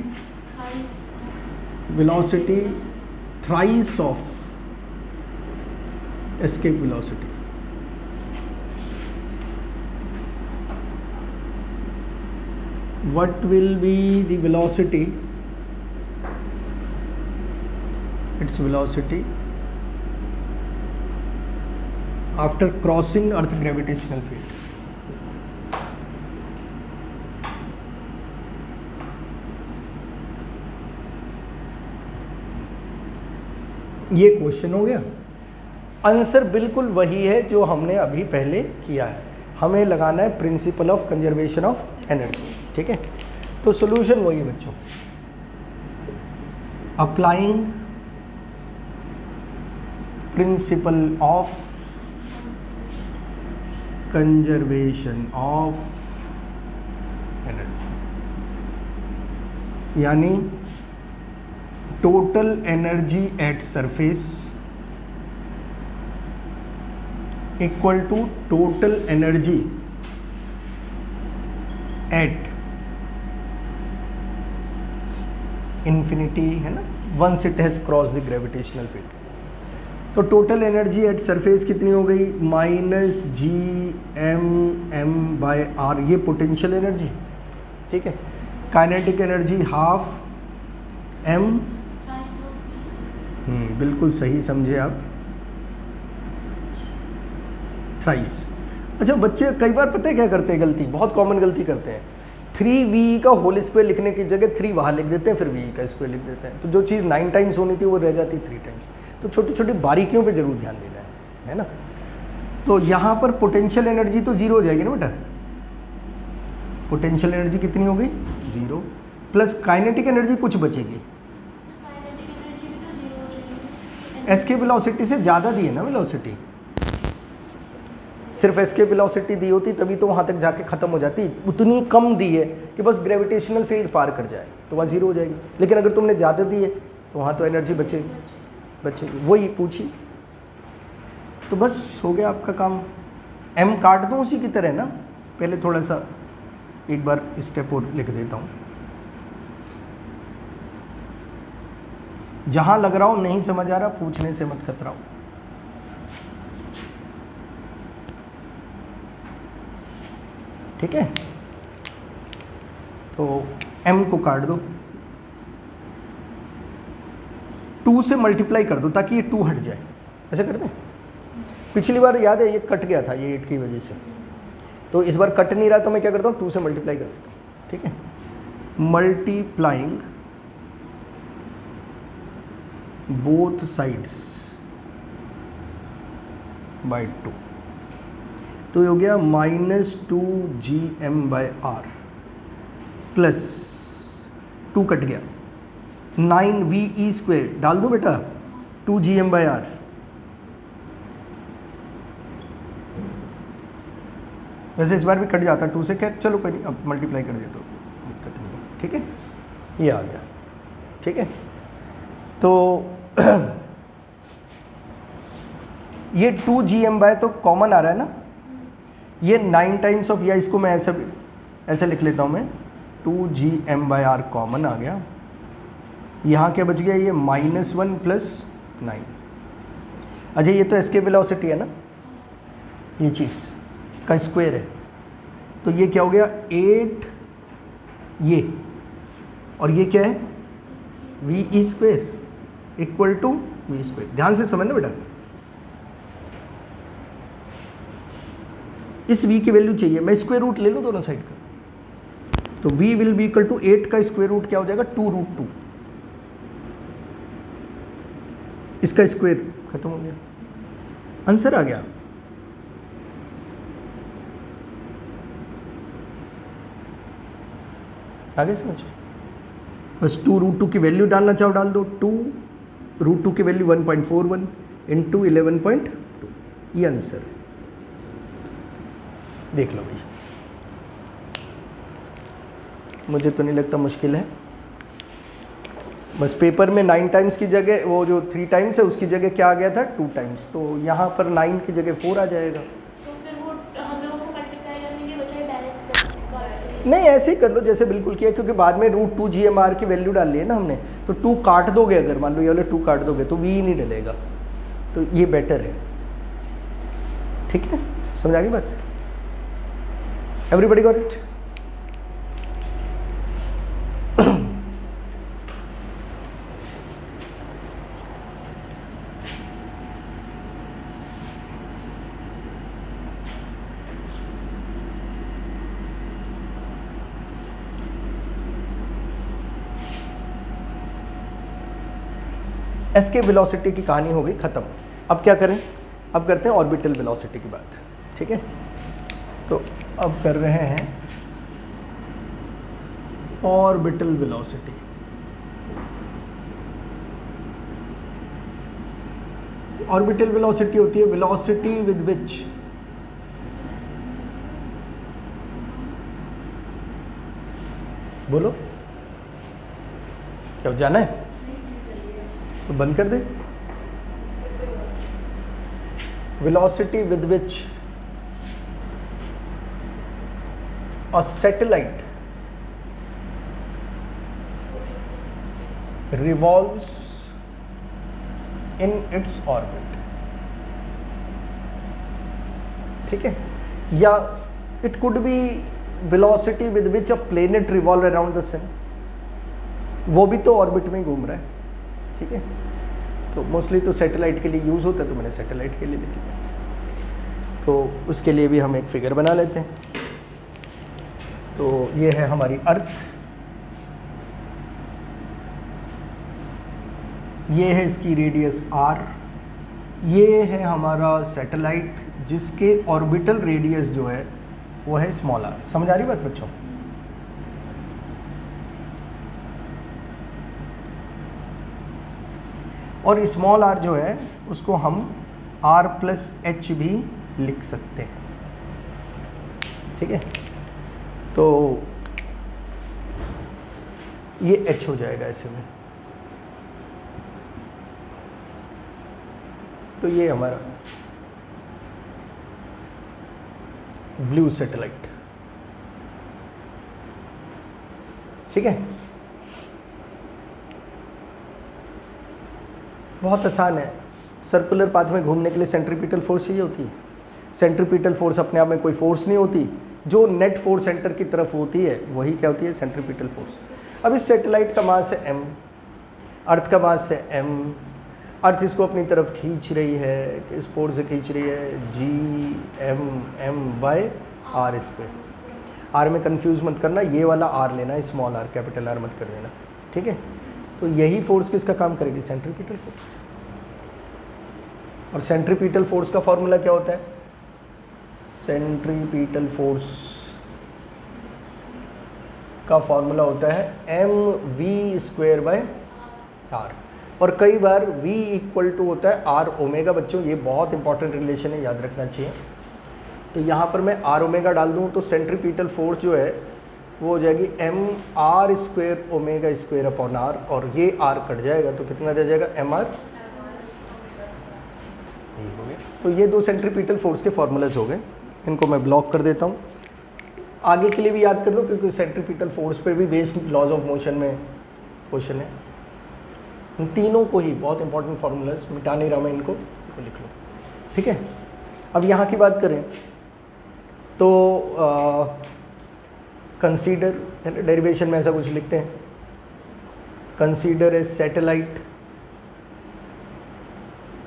[SPEAKER 1] Velocity thrice of escape velocity. What will be the velocity? Its velocity after crossing Earth gravitational field. ये क्वेश्चन हो गया। आंसर बिल्कुल वही है जो हमने अभी पहले किया है, हमें लगाना है principle of conservation of energy. ठीक है, तो सॉल्यूशन वही है बच्चों, applying principle of conservation of energy, यानी total energy at surface equal to total energy at infinity, है ना, once it has cross the gravitational field. तो टोटल एनर्जी एट सरफेस कितनी हो गई? माइनस GM/r, ये पोटेंशियल एनर्जी। ठीक है, काइनेटिक एनर्जी हाफ m, बिल्कुल सही समझे आप, थ्राइस। अच्छा बच्चे कई बार पता है क्या करते हैं गलती, बहुत कॉमन गलती करते हैं, 3VE का होल स्क्वायर लिखने की जगह 3 वहाँ लिख देते हैं, फिर VE का स्क्वायर लिख देते हैं, तो जो चीज़ 9 टाइम्स होनी थी वो रह जाती 3 टाइम्स। तो छोटी छोटी बारीकियों पे जरूर ध्यान देना है ना। तो यहाँ पर पोटेंशियल एनर्जी तो 0 हो जाएगी ना बेटा, पोटेंशियल एनर्जी कितनी हो गई? 0, प्लस काइनेटिक एनर्जी कुछ बचेगी, एस्केप वेलोसिटी से ज़्यादा दी है ना वेलोसिटी, सिर्फ एस्केप वेलोसिटी दी होती तभी तो वहाँ तक जाके ख़त्म हो जाती, उतनी कम दी है कि बस ग्रेविटेशनल फील्ड पार कर जाए तो वहाँ 0 हो जाएगी। लेकिन अगर तुमने ज़्यादा दी है तो वहाँ तो एनर्जी बचेगी, वही पूछी। तो बस हो गया आपका काम। m काट दूँ उसी की तरह ना, पहले थोड़ा सा एक बार स्टेप और लिख देता हूँ, जहाँ लग रहा हो नहीं समझ आ रहा पूछने से मत कतराओ। ठीक है, तो m को काट दो, 2 से मल्टीप्लाई कर दो ताकि ये 2 हट जाए, ऐसे करते हैं। पिछली बार याद है ये कट गया था ये 8 की वजह से, तो इस बार कट नहीं रहा तो मैं क्या करता हूँ 2 से मल्टीप्लाई कर देता हूँ। ठीक है, मल्टीप्लाइंग बोथ साइड्स बाय 2। तो ये हो गया -2gm/r प्लस 2 कट गया 9ve² डाल दो बेटा 2gm/r। वैसे इस बार भी कट जाता 2 से, खैर चलो कोई नहीं, अब मल्टीप्लाई कर दे तो दिक्कत नहीं है। ठीक है, ये आ गया। ठीक है, तो ये 2gm/ तो कॉमन आ रहा है ना, ये 9 टाइम्स ऑफ, या इसको मैं ऐसे लिख लेता हूँ मैं, 2gm/r कॉमन आ गया। यहाँ क्या बच गया, ये -1 + 9। अच्छा, ये तो एस्केप वेलोसिटी है ना, ये चीज़ का स्क्वायर है, तो ये क्या हो गया 8 ये, और ये क्या है ve² = v²। ध्यान से समझना बेटा, इस v की वैल्यू चाहिए, मैं स्क्वायर रूट ले लूँ दोनों साइड का, तो v will be equal to 8 का स्क्वायर रूट क्या हो जाएगा 2√2, इसका स्क्वायर खत्म हो गया, आंसर आ गया। आगे समझ, बस 2√2 की वैल्यू डालना चाहो डाल दो, 2√2 की वैल्यू 1.41 × 11.2, ये आंसर है। देख लो भाई, मुझे तो नहीं लगता मुश्किल है, बस पेपर में 9 टाइम्स की जगह वो जो 3 टाइम्स है उसकी जगह क्या आ गया था 2 टाइम्स, तो यहाँ पर 9 की जगह 4 आ जाएगा।
[SPEAKER 2] तो फिर वो हम लोगों को मल्टीप्लाई करने के बजाय डायरेक्ट
[SPEAKER 1] नहीं, ऐसे ही कर लो जैसे बिल्कुल किया, क्योंकि बाद में √2gm/r की वैल्यू डाल ली है ना हमने, तो 2 काट दोगे, अगर मान लो ये वाले 2 काट दोगे तो v ही नहीं डलेगा, तो ये बेटर है। ठीक है, समझ आ गई बात, everybody got it. Escape velocity की कहानी हो गई ख़त्म। अब क्या करें, अब करते हैं ऑर्बिटल वेलोसिटी की बात। ठीक है, तो अब कर रहे हैं ऑर्बिटल वेलोसिटी। ऑर्बिटल वेलोसिटी होती है वेलोसिटी विद विच बोलो, क्या जाना है तो बंद कर दे। Velocity with which a satellite revolves in its orbit। ठीक है, या it could be velocity with which a planet revolve around the sun, वो भी तो ऑर्बिट में ही घूम रहा है। ठीक है, तो मोस्टली तो सैटेलाइट के लिए यूज़ होता है, तो मैंने सैटेलाइट के लिए लिख लिया। तो उसके लिए भी हम एक फिगर बना लेते हैं। तो ये है हमारी अर्थ, ये है इसकी रेडियस r, ये है हमारा सैटेलाइट जिसके ऑर्बिटल रेडियस जो है वो है स्मॉल r। समझ आ रही बात बच्चों? और स्मॉल r जो है उसको हम r+h भी लिख सकते हैं। ठीक है, तो ये h हो जाएगा ऐसे में। तो ये हमारा ब्लू सैटेलाइट। ठीक है, बहुत आसान है। सर्कुलर पाथ में घूमने के लिए सेंट्रीपिटल फोर्स चाहिए होती है। सेंट्रीपिटल फोर्स अपने आप में कोई फोर्स नहीं होती, जो नेट फोर्स सेंटर की तरफ होती है वही क्या होती है, सेंट्रीपिटल फोर्स। अब इस सैटेलाइट का मास है m, अर्थ का मास है m, अर्थ इसको अपनी तरफ खींच रही है, किस फोर्स से खींच रही है, Gm/r²। r में कंफ्यूज मत करना, ये वाला r लेना, स्मॉल r, कैपिटल R मत कर देना। ठीक है, तो यही फोर्स किसका काम करेगी, सेंट्रीपिटल फोर्स। और सेंट्रीपिटल फोर्स का फॉर्मूला क्या होता है, सेंट्रीपिटल फोर्स का फॉर्मूला होता है mv²/r, और कई बार v इक्वल टू होता है r ओमेगा। बच्चों ये बहुत इंपॉर्टेंट रिलेशन है, याद रखना चाहिए। तो यहाँ पर मैं r ओमेगा डाल दूँ तो सेंट्रीपिटल फोर्स जो है वो हो जाएगी mr²ω²/r, और ये r कट जाएगा तो कितना रह जाएगा mr। ये हो गया। तो ये दो सेंट्रीपिटल फोर्स के फॉर्मूलाज हो गए, इनको मैं ब्लॉक कर देता हूँ। आगे के लिए भी याद कर लो क्योंकि सेंट्रीपिटल फोर्स पे भी बेस्ड लॉज ऑफ मोशन में क्वेश्चन है। इन तीनों को ही बहुत इंपॉर्टेंट फार्मूलाज, मिटा नहीं रहा मैं इनको लिख लो, ठीक है। अब यहाँ की बात करें तो कंसीडर, डेरिवेशन में ऐसा कुछ लिखते हैं, consider a satellite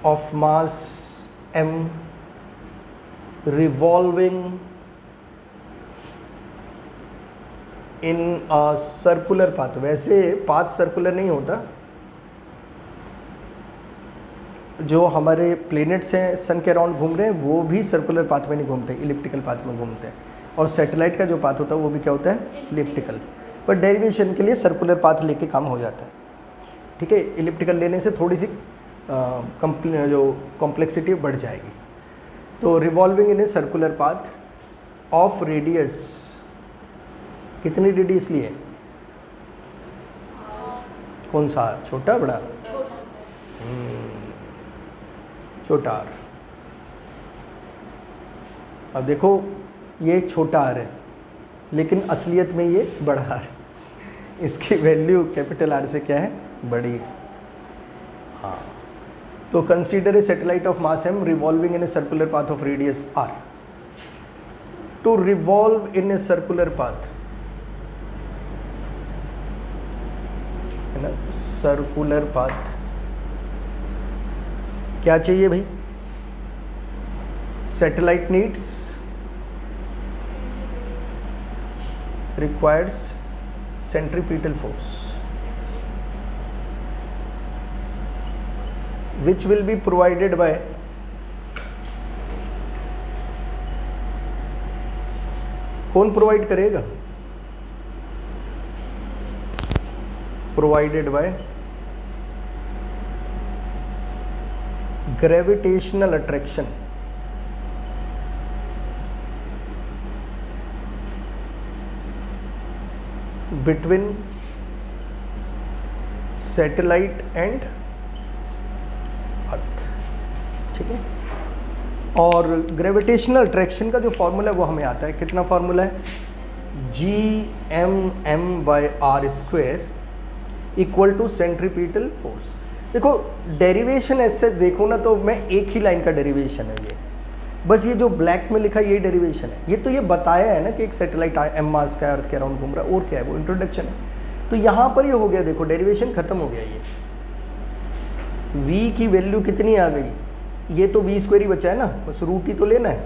[SPEAKER 1] of mass m revolving in a circular path. वैसे पाथ सर्कुलर नहीं होता, जो हमारे प्लेनेट्स हैं सन के अराउंड घूम रहे हैं वो भी सर्कुलर पाथ में नहीं घूमते, इलिप्टिकल पाथ में घूमते हैं। और सैटेलाइट का जो पाथ होता है वो भी क्या होता है, इलिप्टिकल। पर डेरिवेशन के लिए सर्कुलर पाथ लेके काम हो जाता है, ठीक है। इलिप्टिकल लेने से थोड़ी सी जो कॉम्प्लेक्सिटी बढ़ जाएगी। तो revolving in a circular path of radius, कितनी रेडियस लिए, कौन सा, छोटा बड़ा, छोटा r। अब देखो ये छोटा r है लेकिन असलियत में ये बड़ा r, इसकी वैल्यू कैपिटल R से क्या है, बड़ी है। हाँ, तो consider a satellite of mass m revolving in a circular path of radius r। To revolve in a circular path है ना, सर्कुलर पाथ क्या चाहिए भाई, satellite needs requires centripetal force which will be provided by कौन provide करेगा, provided by gravitational attraction between satellite and earth, ठीक है। और ग्रेविटेशनल अट्रैक्शन का जो फॉर्मूला है वो हमें आता है, कितना फॉर्मूला है, Gm/r² equal to centripetal force. देखो डेरिवेशन ऐसे देखो ना तो मैं एक ही लाइन का डेरिवेशन है ये, बस ये जो ब्लैक में लिखा ये डेरिवेशन है। ये तो ये बताया है ना कि एक सैटेलाइट m मास का अर्थ के अराउंड घूम रहा है, और क्या है वो इंट्रोडक्शन है। तो यहाँ पर ये हो गया, देखो डेरिवेशन खत्म हो गया। ये v की वैल्यू कितनी आ गई, ये तो v² ही बचा है ना, बस रूट ही तो लेना है।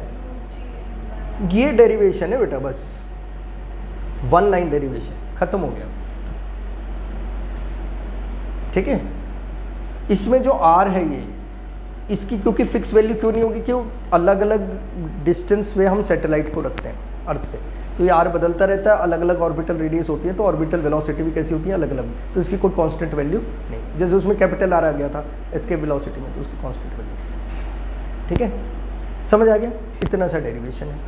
[SPEAKER 1] ये डेरिवेशन है बेटा, बस वन लाइन डेरिवेशन खत्म हो गया, ठीक है। इसमें जो r है ये, इसकी क्योंकि फिक्स वैल्यू क्यों नहीं होगी, क्यों अलग अलग डिस्टेंस में हम सैटेलाइट को रखते हैं अर्थ से, तो ये r बदलता रहता है, अलग अलग ऑर्बिटल रेडियस होती है, तो ऑर्बिटल वेलोसिटी भी कैसी होती है, अलग अलग, तो इसकी कोई कांस्टेंट वैल्यू नहीं। जैसे उसमें कैपिटल R आ गया था एस्केप वेलोसिटी में, तो उसकी कांस्टेंट वैल्यू, ठीक है। समझ आ गया, इतना सा डेरिवेशन है।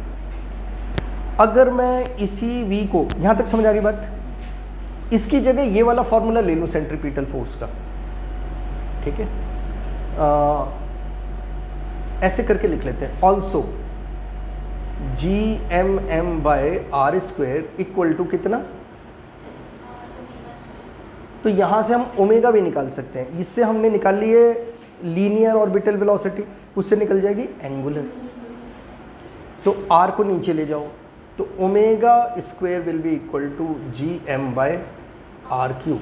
[SPEAKER 1] अगर मैं इसी v को, यहाँ तक समझ आ गई बात, इसकी जगह ये वाला फॉर्मूला ले लूँ सेंट्रीपिटल फोर्स का, ठीक है। ऐसे करके लिख लेते हैं, ऑल्सो Gmm/r² इक्वल टू कितना, तो यहाँ से हम ओमेगा भी निकाल सकते हैं। इससे हमने निकाल ली है लीनियर ऑर्बिटल वेलोसिटी, उससे निकल जाएगी एंगुलर। तो r को नीचे ले जाओ तो ω² will be equal to Gm/r³।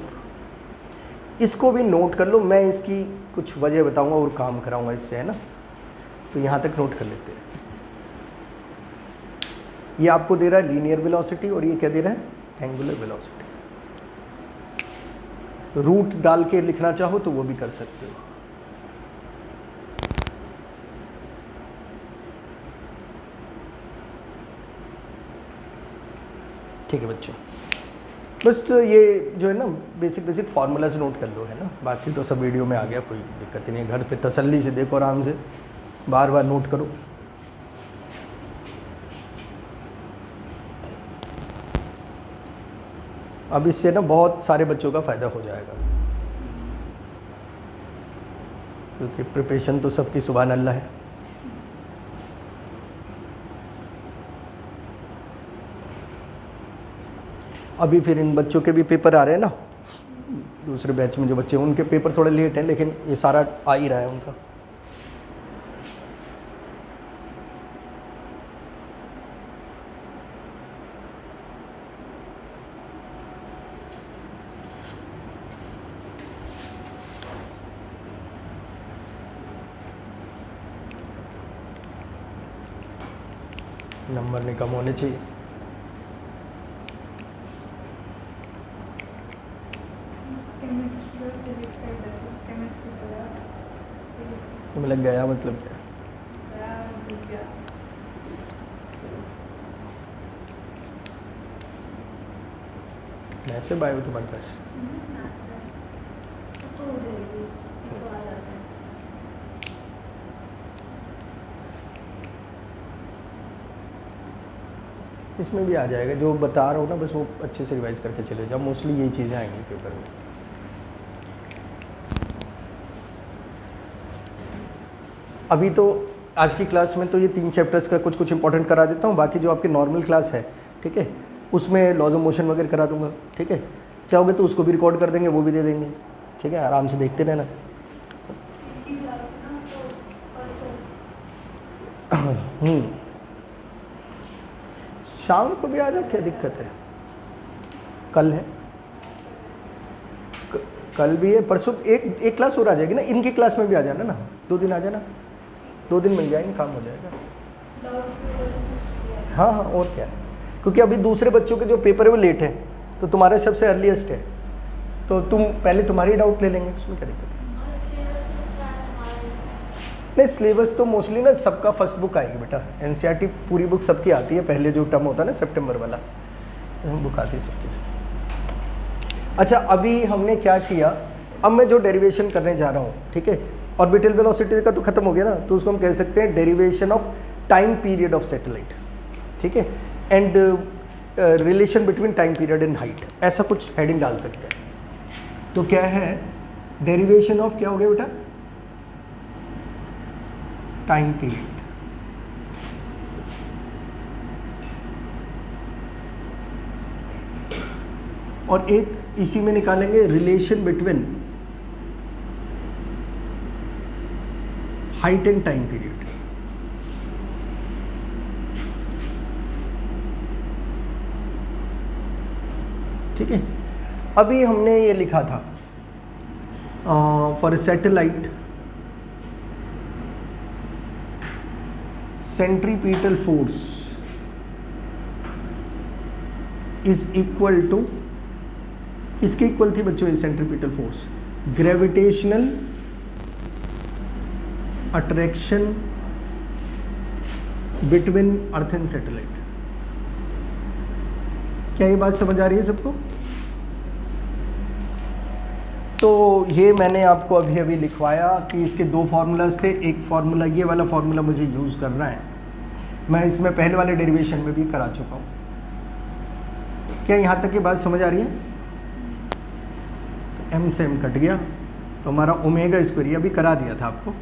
[SPEAKER 1] इसको भी नोट कर लो, मैं इसकी कुछ वजह बताऊंगा और काम कराऊंगा इससे, है ना। तो यहाँ तक नोट कर लेते हैं। ये आपको दे रहा है लीनियर वेलोसिटी और ये क्या दे रहा है, एंगुलर वेलोसिटी। रूट डाल के लिखना चाहो तो वो भी कर सकते हो। ठीक है बच्चों, बस ये जो है ना बेसिक फार्मूलाज नोट कर लो, है ना, बाकी तो सब वीडियो में आ गया, कोई दिक्कत नहीं है। घर पे तसल्ली से देखो, आराम से बार बार नोट करो। अब इससे ना बहुत सारे बच्चों का फ़ायदा हो जाएगा, क्योंकि प्रिपरेशन तो सबकी सुभान अल्लाह है। अभी फिर इन बच्चों के भी पेपर आ रहे हैं ना, दूसरे बैच में जो बच्चे हैं उनके पेपर थोड़े लेट हैं, लेकिन ये सारा आ ही रहा है उनका। नंबर नहीं कम होने चाहिए। मतलब गया मतलब क्या? ऐसे बायो तुम्हारे पास इसमें भी आ जाएगा, जो बता रहा हूँ ना, बस वो अच्छे से रिवाइज करके चले जाओ, मोस्टली यही चीज़ें आएंगी पेपर में। अभी तो आज की क्लास में तो ये 3 चैप्टर्स का कुछ इंपॉर्टेंट करा देता हूँ, बाकी जो आपकी नॉर्मल क्लास है, ठीक है, उसमें लॉज ऑफ मोशन वगैरह करा दूंगा, ठीक है। चाहोगे तो उसको भी रिकॉर्ड कर देंगे, वो भी दे देंगे, ठीक है, आराम से देखते रहना। शाम को भी आ जाओ, क्या दिक्कत है? कल है, कल भी है, परसों एक क्लास और आ जाएगी ना, इनकी क्लास में भी आ जाना ना, 2 दिन आ जाना, 2 दिन मिल जाएंगे, काम हो जाएगा। हाँ हाँ, और क्या है, क्योंकि अभी दूसरे बच्चों के जो पेपर है वो लेट है, तो तुम्हारे सबसे अर्लीस्ट है, तो तुम पहले तुम्हारी डाउट ले लेंगे, उसमें क्या दिक्कत है? नहीं, सिलेबस तो मोस्टली ना सबका फर्स्ट बुक आएगी बेटा, एनसीईआरटी पूरी बुक सबकी आती है, पहले जो टर्म होता है ना सितंबर वाला, बुक आती है सबकी। अच्छा, अभी हमने क्या किया, अब मैं जो डेरिवेशन करने जा रहा हूँ, ठीक है, ऑर्बिटल वेलोसिटी का तो खत्म हो गया ना, तो उसको हम कह सकते हैं derivation of time period of satellite, ठीक है, and relation between time period and height, ऐसा कुछ हेडिंग डाल सकते हैं। तो क्या है डेरिवेशन ऑफ, क्या हो गया बेटा, टाइम पीरियड, और एक इसी में निकालेंगे relation between height and time period, ठीक है। अभी हमने ये लिखा था for satellite centripetal force is equal to, किसके इक्वल थी बच्चों ये centripetal force? Gravitational attraction between earth and satellite. क्या ये बात समझ आ रही है सबको? तो ये मैंने आपको अभी लिखवाया कि इसके 2 फार्मूलाज थे, एक फार्मूला ये वाला फार्मूला मुझे यूज़ करना है, मैं इसमें पहले वाले डेरिवेशन में भी करा चुका हूँ। क्या यहाँ तक की बात समझ आ रही है? तो m से m कट गया, तो हमारा ओमेगा स्क्वायर, ये अभी करा दिया था आपको।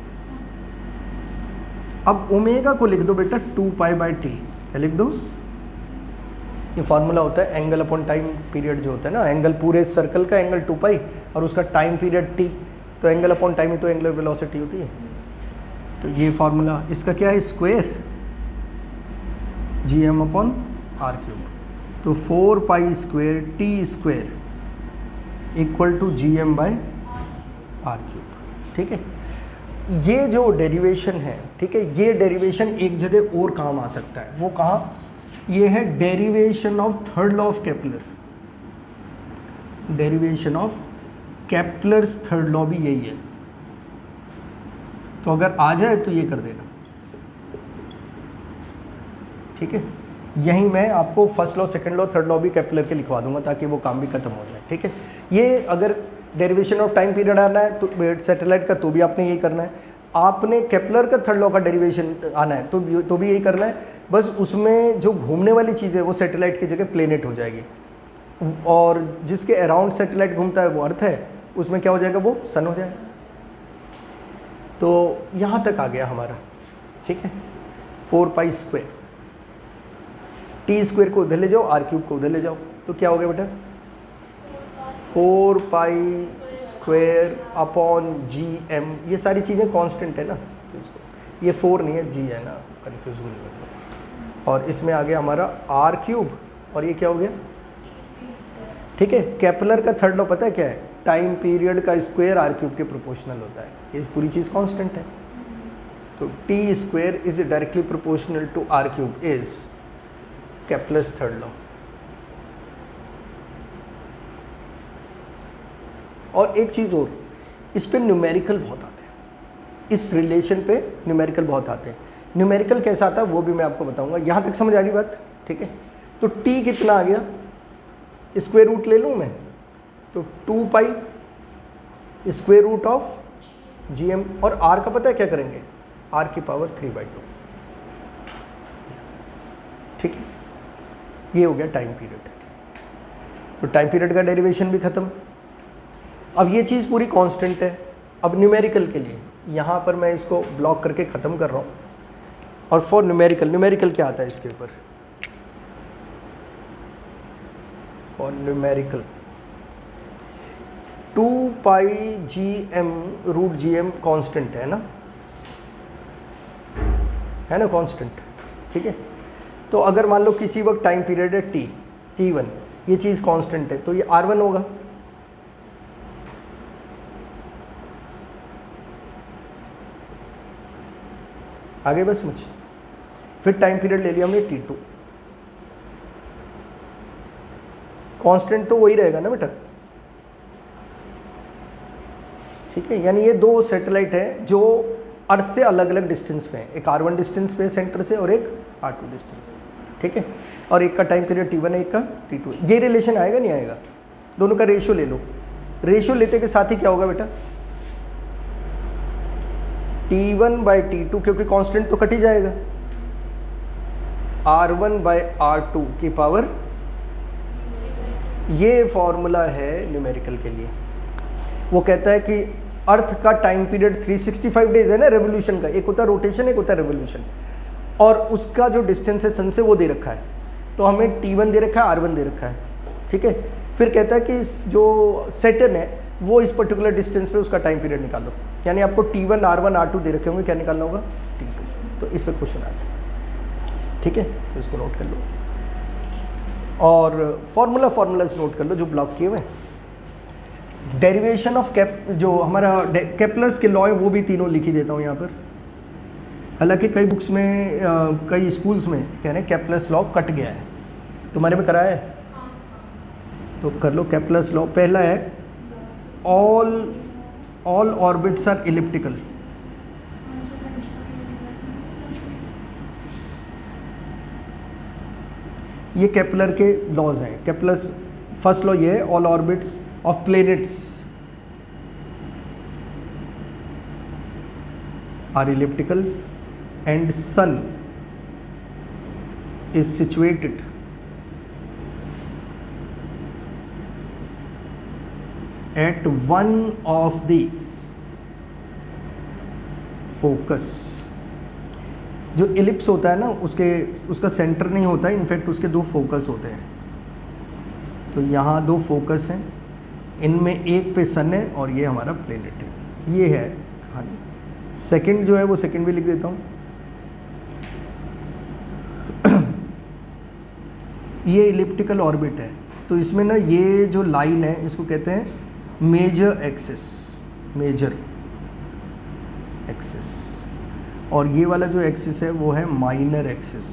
[SPEAKER 1] अब ओमेगा को लिख दो बेटा 2π/t, क्या लिख दो? ये फार्मूला होता है एंगल अपॉन टाइम पीरियड, जो होता है ना, एंगल पूरे सर्कल का एंगल 2π और उसका टाइम पीरियड t, तो एंगल अपॉन टाइम ही तो एंगुलर वेलोसिटी होती है। तो ये फार्मूला इसका क्या है, स्क्वायर gm/r³, तो 4π² t² इक्वल टू gm/r³, ठीक है। ये जो डेरिवेशन है, ठीक है, ये डेरिवेशन एक जगह और काम आ सकता है, वो कहाँ? ये है derivation of third law of Kepler, derivation of Kepler's third law भी यही है। तो अगर आ जाए तो ये कर देना, ठीक है। यहीं मैं आपको first law, second law, third law भी केपलर के लिखवा दूंगा ताकि वो काम भी खत्म हो जाए, ठीक है। ये अगर डेरिवेशन ऑफ टाइम पीरियड आना है तो सैटेलाइट का तो भी आपने यही करना है, आपने केपलर का थर्ड लॉ का डेरिवेशन आना है तो भी यही करना है। बस उसमें जो घूमने वाली चीज़ है वो सैटेलाइट की जगह प्लेनेट हो जाएगी, और जिसके अराउंड सैटेलाइट घूमता है वो अर्थ है, उसमें क्या हो जाएगा, वो सन हो जाएगा। तो यहाँ तक आ गया हमारा, ठीक है। 4 पाई स्क्वायर, टी स्क्वायर को उधर ले जाओ, आर क्यूब को उधर ले जाओ, तो क्या हो गया बेटा, 4 pi square upon G M. ये सारी चीज़ें कांस्टेंट है ना, तो इसको ये 4 नहीं है, जी है ना, कन्फ्यूज नहीं करना। और इसमें आ गया हमारा आर क्यूब, और ये क्या हो गया, ठीक है। केपलर का थर्ड लॉ पता है क्या है, टाइम पीरियड का स्क्वायर आर क्यूब के प्रोपोर्शनल होता है, ये पूरी चीज़ कांस्टेंट है। तो T square is directly proportional to R cube is Kepler's third law. और एक चीज़ और, इस पे न्यूमेरिकल बहुत आते हैं, इस रिलेशन पे न्यूमेरिकल बहुत आते हैं। न्यूमेरिकल कैसा आता है वो भी मैं आपको बताऊंगा। यहाँ तक समझ आ गई बात, ठीक है। तो टी कितना आ गया, स्क्वायर रूट ले लूँ मैं, तो 2 pi square root of G M, और आर का पता है क्या करेंगे, आर की पावर 3/2, ठीक है। ये हो गया टाइम पीरियड। तो टाइम पीरियड का डेरिवेशन भी खत्म। अब ये चीज़ पूरी कांस्टेंट है। अब न्यूमेरिकल के लिए यहाँ पर मैं इसको ब्लॉक करके ख़त्म कर रहा हूँ, और फॉर न्यूमेरिकल क्या आता है इसके ऊपर, for numerical 2 pi G M root G M constant है ना, कांस्टेंट, ठीक है। तो अगर मान लो किसी वक्त टाइम पीरियड है t1, ये चीज़ कांस्टेंट है, तो ये r1 होगा। आगे बस समझ। फिर टाइम पीरियड ले लिया हमने t2, कांस्टेंट तो वही रहेगा ना बेटा, ठीक है। यानी ये 2 सैटेलाइट है जो अर्थ से अलग अलग डिस्टेंस पे है, एक r1 डिस्टेंस पे सेंटर से और एक r2 डिस्टेंस पे, ठीक है। और एक का टाइम पीरियड t1 है, एक का t2 है। ये रिलेशन आएगा नहीं आएगा, दोनों का रेशियो ले लो। रेशियो लेते के साथ ही क्या होगा बेटा, t1/t2, क्योंकि कांस्टेंट तो कट ही जाएगा, r1/r2 की पावर। ये फॉर्मूला है न्यूमेरिकल के लिए। वो कहता है कि अर्थ का टाइम पीरियड 365 डेज है ना रेवोल्यूशन का, एक होता है रोटेशन, एक होता है रेवोल्यूशन, और उसका जो डिस्टेंस है सन से वो दे रखा है। तो हमें t1 दे रखा है, r1 दे रखा है, ठीक है। फिर कहता है कि इस जो सैटर्न है वो इस पर्टिकुलर डिस्टेंस पे उसका टाइम पीरियड निकालो, यानी आपको t1, r1, r2 दे रखे होंगे, क्या निकालना होगा, t2। तो इस पर क्वेश्चन आता है, ठीक है। तो इसको नोट कर लो, और फॉर्मूलाज नोट कर लो जो ब्लॉक किए हुए। डेरिवेशन ऑफ जो हमारा केपलर्स के लॉ है वो भी तीनों लिख ही देता हूँ यहाँ पर। हालांकि कई बुक्स में कई स्कूल्स में कह रहे हैं केपलर्स लॉ कट गया है, तुम्हारे में कराया है तो कर लो। केपलर्स लॉ पहला है, ऑल ऑर्बिट्स आर इलिप्टिकल। ये केपलर के लॉज हैं। केपलर्स फर्स्ट लॉ ये है, all orbits of planets are elliptical and sun is situated at one of the focus. जो इलिप्स होता है ना उसका सेंटर नहीं होता है, इनफैक्ट उसके 2 फोकस होते हैं। तो यहाँ 2 फोकस हैं, इनमें एक पे सन है और ये हमारा प्लेनेट है। ये है कहानी। सेकंड जो है वो सेकंड भी लिख देता हूँ। ये इलिप्टिकल ऑर्बिट है, तो इसमें ना ये जो लाइन है इसको कहते हैं मेजर एक्सिस, और ये वाला जो एक्सिस है वो है माइनर एक्सिस।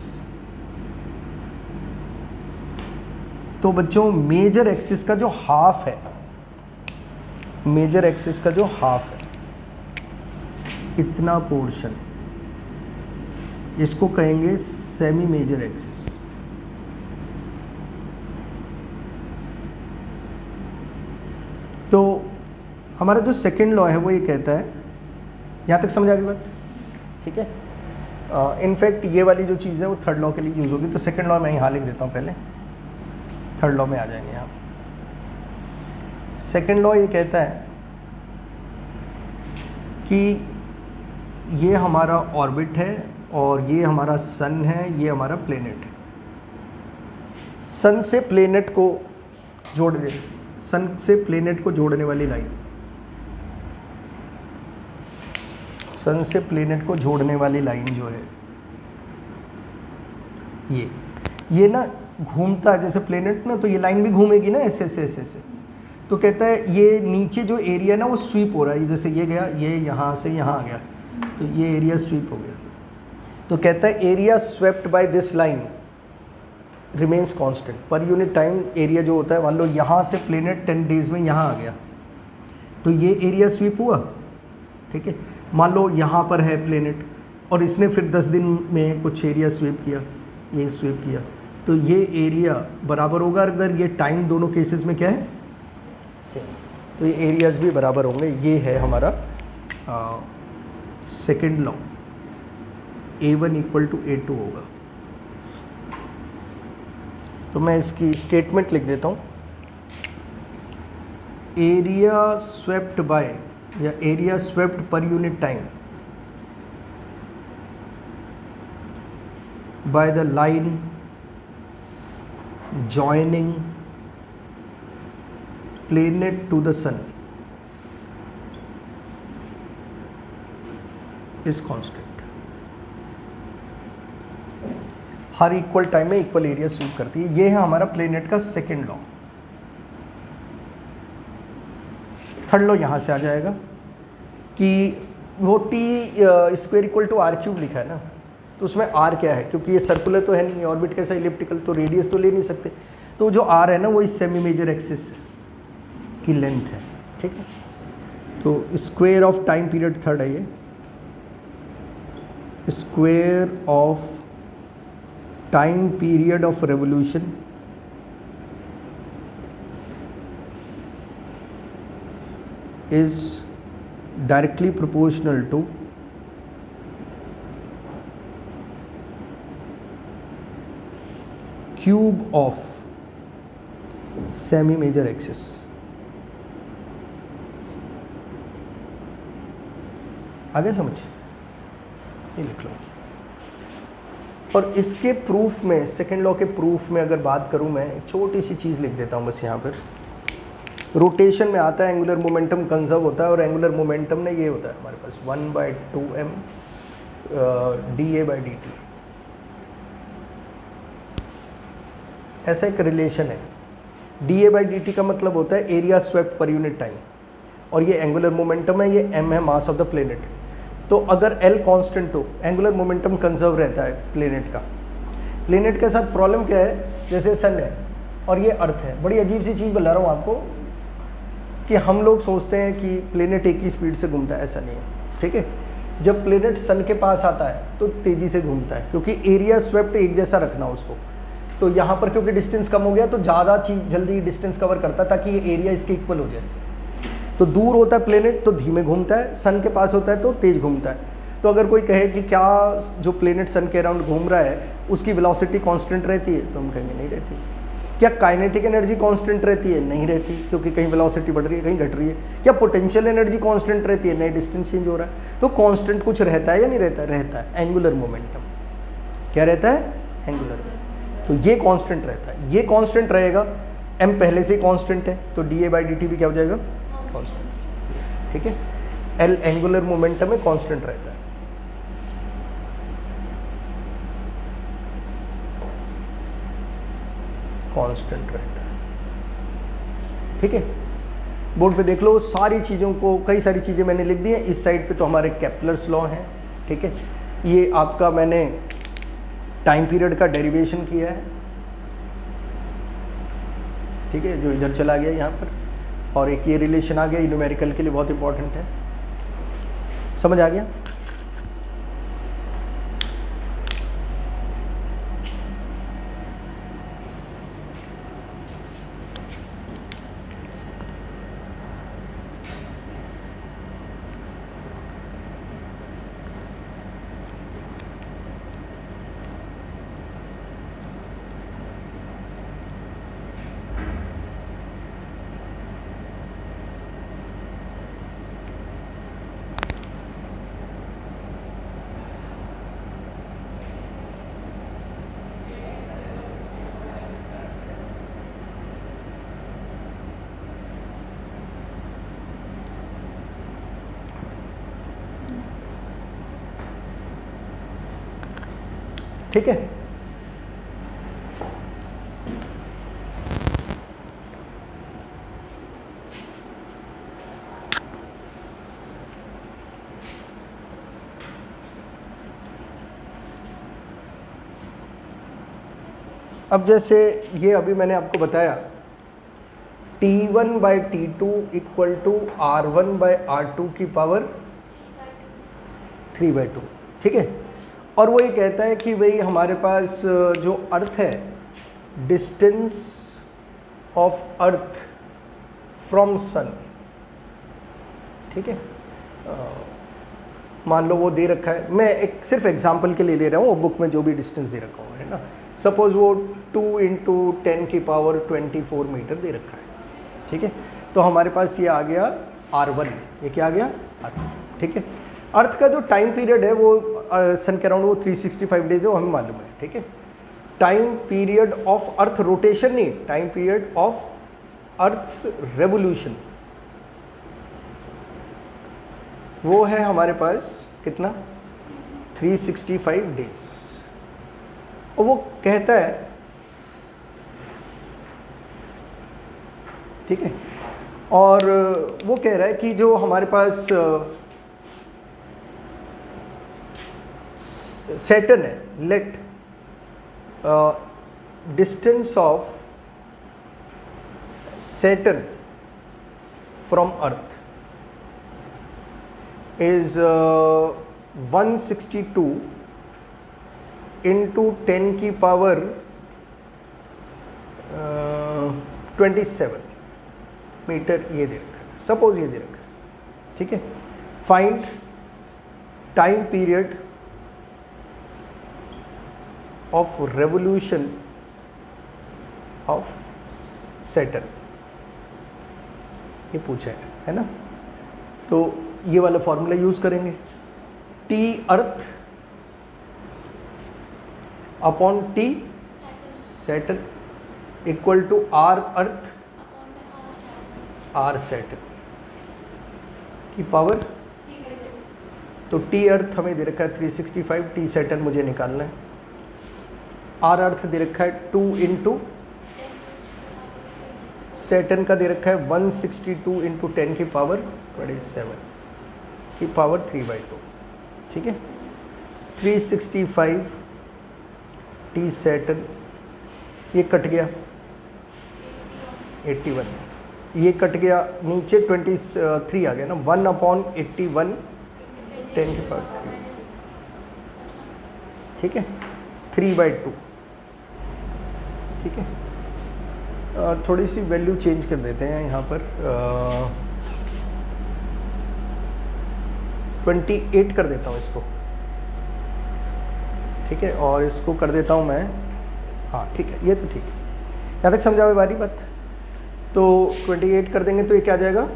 [SPEAKER 1] तो बच्चों मेजर एक्सिस का जो हाफ है, इतना पोर्शन, इसको कहेंगे सेमी मेजर एक्सिस। हमारा जो सेकंड लॉ है वो ये कहता है, यहाँ तक समझ आ गई बात, ठीक है। इनफैक्ट ये वाली जो चीज़ है वो थर्ड लॉ के लिए यूज़ होगी, तो सेकंड लॉ मैं यहाँ लिख देता हूँ, पहले थर्ड लॉ में आ जाएंगे यहाँ। सेकंड लॉ ये कहता है कि ये हमारा ऑर्बिट है और ये हमारा सन है, ये हमारा प्लेनेट है। सन से प्लेनेट को जोड़ने वाली लाइन, सन से प्लेनेट को जोड़ने वाली लाइन जो है ये ना घूमता है जैसे प्लेनेट ना, तो ये लाइन भी घूमेगी ना ऐसे ऐसे ऐसे ऐसे। तो कहता है ये नीचे जो एरिया ना वो स्वीप हो रहा है, जैसे ये गया, ये यहाँ से यहाँ आ गया, तो ये एरिया स्वीप हो गया। तो कहता है area swept by this line remains constant. Per unit time area जो होता है, मान लो यहाँ से प्लेनेट 10 डेज में यहाँ आ गया, तो ये एरिया स्वीप हुआ, ठीक है। मान लो यहाँ पर है प्लेनेट और इसने फिर 10 दिन में कुछ एरिया स्वीप किया, ये स्वीप किया, तो ये एरिया बराबर होगा अगर ये टाइम दोनों केसेस में क्या है सेम, तो ये एरियाज भी बराबर होंगे। ये है हमारा सेकेंड लॉ, A1 = A2 होगा। तो मैं इसकी स्टेटमेंट लिख देता हूँ, एरिया स्वेप्ट बाय या area swept per unit time by the line joining planet to the sun is constant। Her equal time में इक्वल एरिया स्वीप करती है। ये है हमारा प्लेनेट का सेकेंड लॉ। थर्ड लॉ यहाँ से आ जाएगा कि वो T² = R³ लिखा है ना, तो उसमें R क्या है, क्योंकि ये सर्कुलर तो है नहीं, ऑर्बिट कैसा इलिप्टिकल, तो रेडियस तो ले नहीं सकते, तो जो R है ना वो इस सेमी मेजर एक्सिस की लेंथ है, ठीक है। तो square of time period third है ये, square of time period of revolution is directly proportional to cube of semi major axis। आगे समझ, ये लिख लो। और इसके प्रूफ में, सेकेंड लॉ के प्रूफ में अगर बात करूं मैं, एक छोटी सी चीज़ लिख देता हूं बस यहाँ पर। रोटेशन में आता है एंगुलर मोमेंटम कंजर्व होता है, और एंगुलर मोमेंटम ने ये होता है हमारे पास 1/2m dA/dt। ऐसा एक रिलेशन है। dA/dt का मतलब होता है area swept per unit time, और ये एंगुलर मोमेंटम है, ये m है मास ऑफ द प्लेनेट। तो अगर L कांस्टेंट हो, एंगुलर मोमेंटम कंजर्व रहता है प्लेनेट का। प्लेनेट के साथ प्रॉब्लम क्या है, जैसे सन है और ये अर्थ है। बड़ी अजीब सी चीज़ बता रहा हूँ आपको कि हम लोग सोचते हैं कि प्लेनेट एक ही स्पीड से घूमता है, ऐसा नहीं है, ठीक है। जब प्लेनेट सन के पास आता है तो तेज़ी से घूमता है, क्योंकि एरिया स्वेप्ट एक जैसा रखना उसको। तो यहाँ पर क्योंकि डिस्टेंस कम हो गया तो ज़्यादा चीज जल्दी डिस्टेंस कवर करता है, ताकि ये एरिया इसके इक्वल हो जाए। तो दूर होता है प्लेनेट तो धीमे घूमता है, सन के पास होता है तो तेज़ घूमता है। तो अगर कोई कहे कि क्या जो प्लेनेट सन के अराउंड घूम रहा है उसकी वेलोसिटी कांस्टेंट रहती है, तो हम कहेंगे नहीं रहती। क्या काइनेटिक एनर्जी कांस्टेंट रहती है? नहीं रहती, क्योंकि कहीं वेलोसिटी बढ़ रही है, कहीं घट रही है। क्या पोटेंशियल एनर्जी कांस्टेंट रहती है? नहीं, डिस्टेंस चेंज हो रहा है। तो कांस्टेंट कुछ रहता है या नहीं रहता है? रहता है। एंगुलर मोमेंटम क्या रहता है? एंगुलर। तो ये कांस्टेंट रहता है, ये कांस्टेंट रहेगा। m पहले से ही कांस्टेंट है, तो dA/dt भी क्या हो जाएगा? कांस्टेंट, ठीक है। L एंगुलर मोमेंटम में कांस्टेंट रहता है। कांस्टेंट रहता है, ठीक है। बोर्ड पे देख लो सारी चीज़ों को, कई सारी चीज़ें मैंने लिख दी हैं। इस साइड पे तो हमारे केपलर्स लॉ हैं, ठीक है। ये आपका मैंने टाइम पीरियड का डेरिवेशन किया है, ठीक है, जो इधर चला गया यहाँ पर। और एक ये रिलेशन आ गया, ये न्यूमेरिकल के लिए बहुत इंपॉर्टेंट है। समझ आ गया? ठीक है। अब जैसे ये अभी मैंने आपको बताया T1 by T2 equal to R1 by R2 की पावर 3/2, ठीक है। और वो ये कहता है कि भाई हमारे पास जो अर्थ है, distance of earth from sun, ठीक है। मान लो वो दे रखा है, मैं एक सिर्फ एग्जांपल के लिए ले रहा हूँ, बुक में जो भी डिस्टेंस दे रखा हुआ है ना, सपोज वो 2 × 10 की पावर 24 मीटर दे रखा है, ठीक है। तो हमारे पास ये आ गया R1, ये क्या आ गया R1, ठीक है। अर्थ का जो टाइम पीरियड है वो सन के अराउंड वो 365 डेज है, वो हमें मालूम है, ठीक है। Time period of earth rotation नहीं, time period of earth's revolution, वो है हमारे पास कितना 365 डेज। और वो कहता है, ठीक है, और वो कह रहा है कि जो हमारे पास सैटर्न है, let distance of Saturn from earth is 162 into 10 की पावर 27 मीटर ये दे रखा है, सपोज ये दे रखा है, ठीक है। Find time period of revolution of Saturn, ये पूछा है ना। तो ये वाला फॉर्मूला यूज करेंगे, T earth upon T Saturn equal to R earth R Saturn की पावर, तो T अर्थ हमें दे रखा है 365, T सैटर्न मुझे निकालना है, R अर्थ दे रखा है 2 × सैटर्न का दे रखा है 162 × 10 की पावर 27 की पावर 3/2, ठीक है। 365 T सैटर्न ये कट गया 81, ये कट गया नीचे 23 आ गया ना, 1/81 10 की पावर 3, ठीक है, 3/2, ठीक है। थोड़ी सी वैल्यू चेंज कर देते हैं यहाँ पर, 28 कर देता हूँ इसको, ठीक है, और इसको कर देता हूँ मैं, हाँ ठीक है, ये तो ठीक है, यहाँ तक समझा हुआ बारी बात। तो 28 कर देंगे तो ये क्या आ जाएगा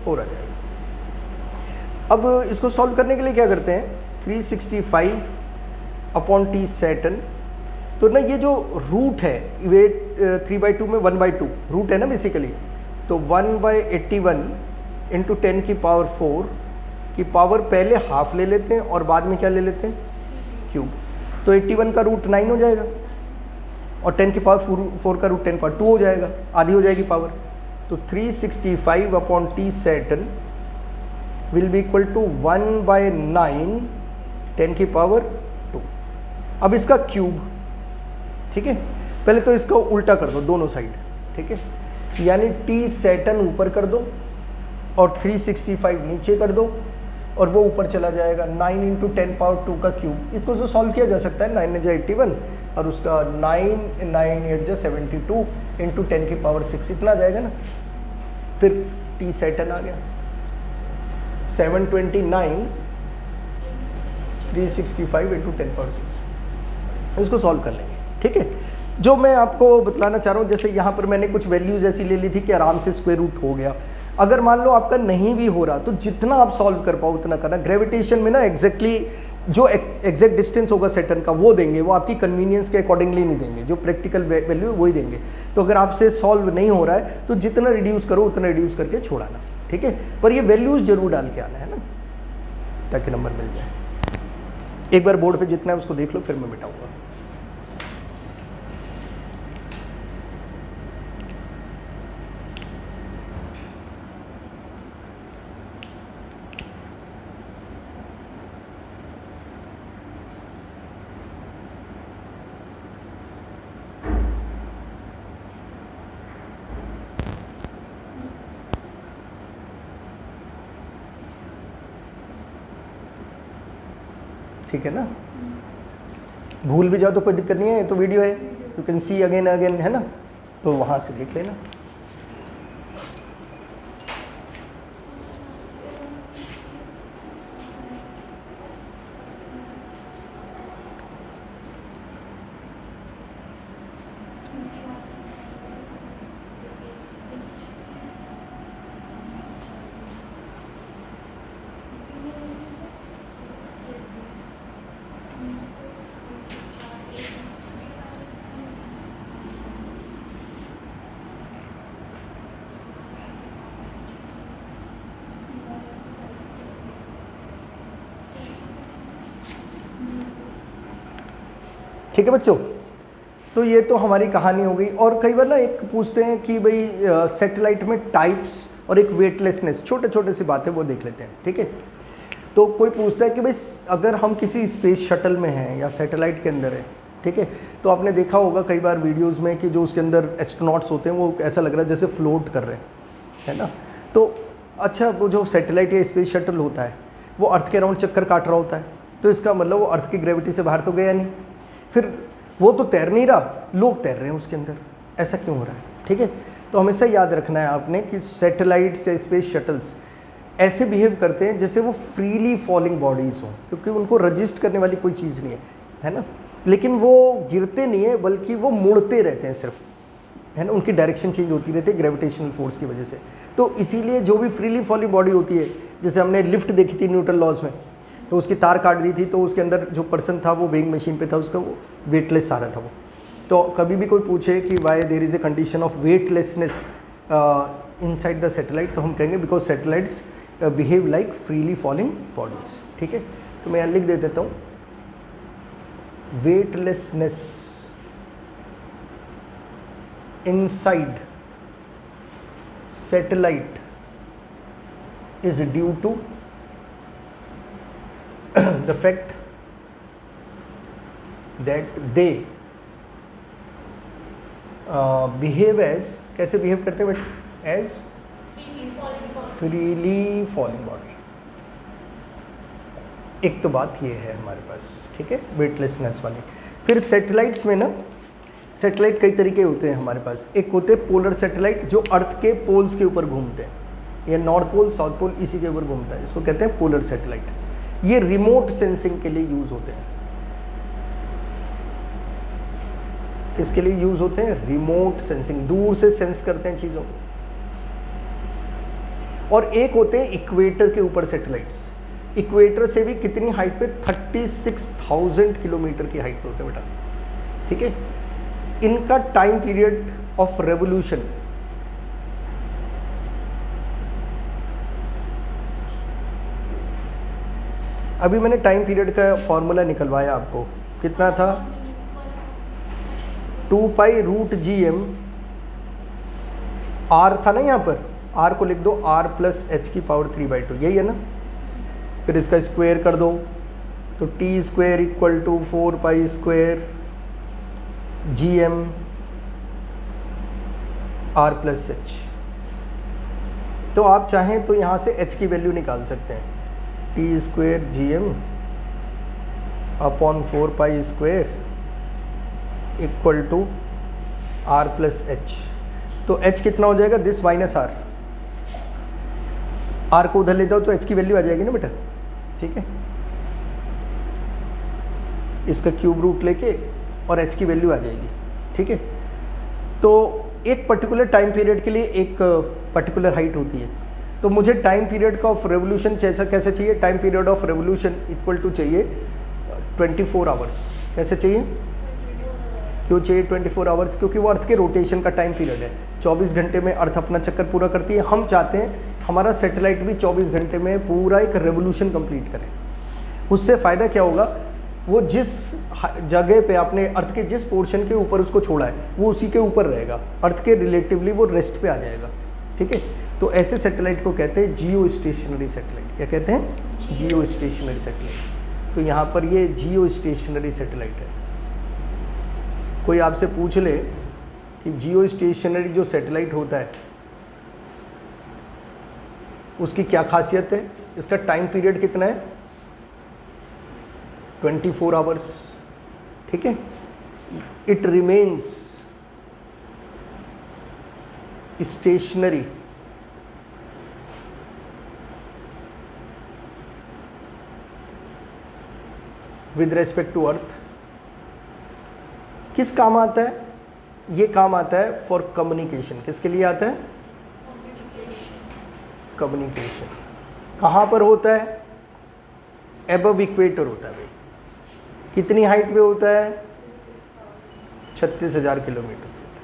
[SPEAKER 1] 4 आ जाएगा। अब इसको सॉल्व करने के लिए क्या करते हैं, 365 अपॉन T सैटर्न, तो ना ये जो रूट है वे 3/2 में 1/2 रूट है ना बेसिकली, तो 1/81 × 10 की पावर 4 की पावर पहले हाफ ले लेते हैं और बाद में क्या ले लेते हैं क्यूब, तो 81 का रूट 9 हो जाएगा और 10 की पावर 4 का रूट 10/2 हो जाएगा, आधी हो जाएगी पावर। तो 365 upon T Saturn will be equal to 1/9 10 की पावर 2। अब इसका क्यूब, ठीक है, पहले तो इसका उल्टा कर दो दोनों साइड, ठीक है, यानी T सैटर्न ऊपर कर दो और 365 नीचे कर दो और वो ऊपर चला जाएगा 9 × 10 पावर 2 का क्यूब। इसको जो सॉल्व किया जा सकता है 9 × 81 और उसका 9 9 8 72 × 10 की पावर 6 इतना आ जाएगा ना, फिर T सैटर्न आ गया 729 365 × 10 पावर 6, इसको सॉल्व कर लेंगे, ठीक है। जो मैं आपको बतलाना चाह रहा हूँ, जैसे यहाँ पर मैंने कुछ वैल्यूज ऐसी ले ली थी कि आराम से स्क्वायर रूट हो गया। अगर मान लो आपका नहीं भी हो रहा तो जितना आप सॉल्व कर पाओ उतना करना। ग्रेविटेशन में ना एग्जैक्टली जो एग्जैक्ट डिस्टेंस होगा सैटर्न का वो देंगे, वो आपकी कन्वीनियंस के अकॉर्डिंगली नहीं देंगे, जो प्रैक्टिकल वैल्यू है वही देंगे। तो अगर आपसे सॉल्व नहीं हो रहा है तो जितना रिड्यूस करो उतना रिड्यूस करके छोड़ाना, ठीक है, पर ये वैल्यूज जरूर डाल के आना है ना, ताकि नंबर मिल जाए। एक बार बोर्ड पे जितना है उसको देख लो, फिर मैं मिटाऊंगा। ठीक है ना, भूल भी जाओ तो कोई दिक्कत नहीं है, तो वीडियो है, you can see again again, है ना, तो वहाँ से देख लेना। ठीक है बच्चों, तो ये तो हमारी कहानी हो गई। और कई बार ना एक पूछते हैं कि भाई सैटेलाइट में टाइप्स और एक वेटलेसनेस, छोटे छोटे सी बातें वो देख लेते हैं। ठीक है, तो कोई पूछता है कि भाई अगर हम किसी स्पेस शटल में हैं या सैटेलाइट के अंदर है, ठीक है, तो आपने देखा होगा कई बार वीडियोस में कि जो उसके अंदर एस्ट्रोनॉट्स होते हैं वो ऐसा लग रहा है जैसे फ्लोट कर रहे हैं, है ना। तो अच्छा, वो जो सैटेलाइट या स्पेस शटल होता है वो अर्थ के अराउंड चक्कर काट रहा होता है, तो इसका मतलब वो अर्थ की ग्रेविटी से बाहर तो गया नहीं, फिर वो तो तैर नहीं रहा, लोग तैर रहे हैं उसके अंदर, ऐसा क्यों हो रहा है। ठीक है, तो हमेशा याद रखना है आपने कि सैटेलाइट्स या स्पेस शटल्स ऐसे बिहेव करते हैं जैसे वो फ्रीली फॉलिंग बॉडीज़ हों, क्योंकि उनको रजिस्ट करने वाली कोई चीज़ नहीं है ना, लेकिन वो गिरते नहीं है बल्कि वो मुड़ते रहते हैं सिर्फ, है ना, उनकी डायरेक्शन चेंज होती रहती है ग्रेविटेशनल फोर्स की वजह से। तो इसीलिए जो भी फ्रीली फॉलिंग बॉडी होती है, जैसे हमने लिफ्ट देखी थी न्यूटन लॉज में, तो उसकी तार काट दी थी, तो उसके अंदर जो पर्सन था वो वेइंग मशीन पे था, उसका वो वेटलेस सारा था वो। तो कभी भी कोई पूछे कि why there is a condition of weightlessness inside the satellite, तो हम कहेंगे because satellites behave like freely falling bodies. ठीक है, तो मैं यहाँ लिख दे देता हूँ, weightlessness inside satellite is due to the fact that they behave as, कैसे बिहेव करते हैं but as freely falling body. एक तो बात ये है हमारे पास, ठीक है, वेटलेसनेस वाली। फिर सैटेलाइट्स में ना, सैटेलाइट कई तरीके होते हैं हमारे पास। एक होते हैं पोलर सैटेलाइट जो अर्थ के पोल्स के ऊपर घूमते हैं, या नॉर्थ पोल साउथ पोल इसी के ऊपर घूमता है, इसको कहते हैं पोलर सैटेलाइट। ये रिमोट सेंसिंग के लिए यूज होते हैं। किसके लिए यूज होते हैं? रिमोट सेंसिंग, दूर से सेंस करते हैं चीजों को। और एक होते हैं इक्वेटर के ऊपर सैटेलाइट्स। इक्वेटर से भी कितनी हाइट पे? 36,000 किलोमीटर की हाइट पे होते हैं बेटा, ठीक है। इनका टाइम पीरियड ऑफ रेवोल्यूशन अभी मैंने टाइम पीरियड का फॉर्मूला निकलवाया आपको, कितना था? 2π√gm। r था ना यहाँ पर, r को लिख दो r+h⁻³ यही है ना। फिर इसका स्क्वायर कर दो तो t² = 4π² gm r+h। तो आप चाहें तो यहाँ से h की वैल्यू निकाल सकते हैं, t² gm अपॉन 4π² = r+h। तो h कितना हो जाएगा? This minus r। r को उधर ले जाओ तो h की वैल्यू आ जाएगी ना बेटा, ठीक है। इसका क्यूब रूट लेके और h की वैल्यू आ जाएगी, ठीक है। तो एक पर्टिकुलर टाइम पीरियड के लिए एक पर्टिकुलर हाइट होती है। तो मुझे टाइम पीरियड का ऑफ रेवोल्यूशन जैसा कैसे चाहिए? Time period of revolution equal to चाहिए 24 आवर्स। कैसे चाहिए? क्यों चाहिए 24 आवर्स? क्योंकि वो अर्थ के रोटेशन का टाइम पीरियड है। 24 घंटे में अर्थ अपना चक्कर पूरा करती है। हम चाहते हैं हमारा सैटेलाइट भी 24 घंटे में पूरा एक रेवोल्यूशन कंप्लीट करे। उससे फ़ायदा क्या होगा? वो जिस जगह पे आपने अर्थ के जिस पोर्शन के ऊपर उसको छोड़ा है वो उसी के ऊपर रहेगा, अर्थ के रिलेटिवली वो रेस्ट पे आ जाएगा। ठीक है, तो ऐसे सैटेलाइट को कहते हैं जियो स्टेशनरी सैटेलाइट। क्या कहते हैं? जियो स्टेशनरी सैटेलाइट। तो यहाँ पर ये जियो स्टेशनरी सैटेलाइट है। कोई आपसे पूछ ले कि जियो स्टेशनरी जो सैटेलाइट होता है उसकी क्या खासियत है, इसका टाइम पीरियड कितना है? 24 आवर्स। ठीक है, it remains stationary with respect to earth. किस काम आता है? ये काम आता है फॉर कम्युनिकेशन। किसके लिए आता है? कम्युनिकेशन। कहाँ पर होता है? एबव इक्वेटर होता है भाई। कितनी हाइट पे होता है? 36,000 किलोमीटर पे होता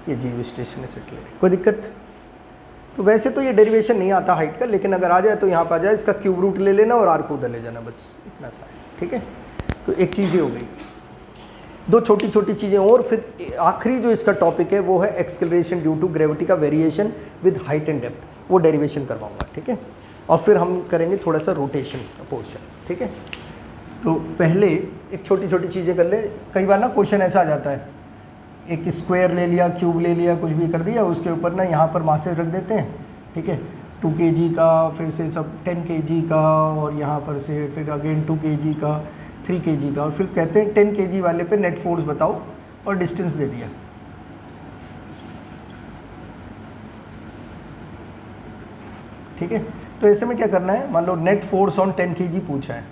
[SPEAKER 1] है। ये जियो स्टेशनरी सैटेलाइट। कोई दिक्कत? तो वैसे तो ये डेरिवेशन नहीं आता हाइट का, लेकिन अगर आ जाए तो यहाँ पर आ जाए, इसका क्यूब रूट ले लेना और आर को उधर ले जाना, बस इतना सा है। ठीक है, तो एक चीज़ ये हो गई। दो छोटी छोटी चीज़ें और, फिर आखिरी जो इसका टॉपिक है वो है एक्सेलरेशन ड्यू टू ग्रेविटी का variation with height and depth, वो डेरिवेशन करवाऊंगा। ठीक है, और फिर हम करेंगे थोड़ा सा रोटेशन का पोर्शन। ठीक है, तो पहले एक छोटी छोटी चीज़ें कर ले। कई बार ना क्वेश्चन ऐसा आ जाता है, एक स्क्वायर ले लिया, क्यूब ले लिया, कुछ भी कर दिया, उसके ऊपर ना यहाँ पर मासेस रख देते हैं। ठीक है, 2 kg का, फिर से सब 10 kg का, और यहाँ पर से फिर अगेन 2 kg का, 3 kg का, और फिर कहते हैं 10 kg वाले पे नेट फोर्स बताओ और डिस्टेंस दे दिया। ठीक है, तो ऐसे में क्या करना है, मान लो नेट फोर्स ऑन 10 kg पूछा है।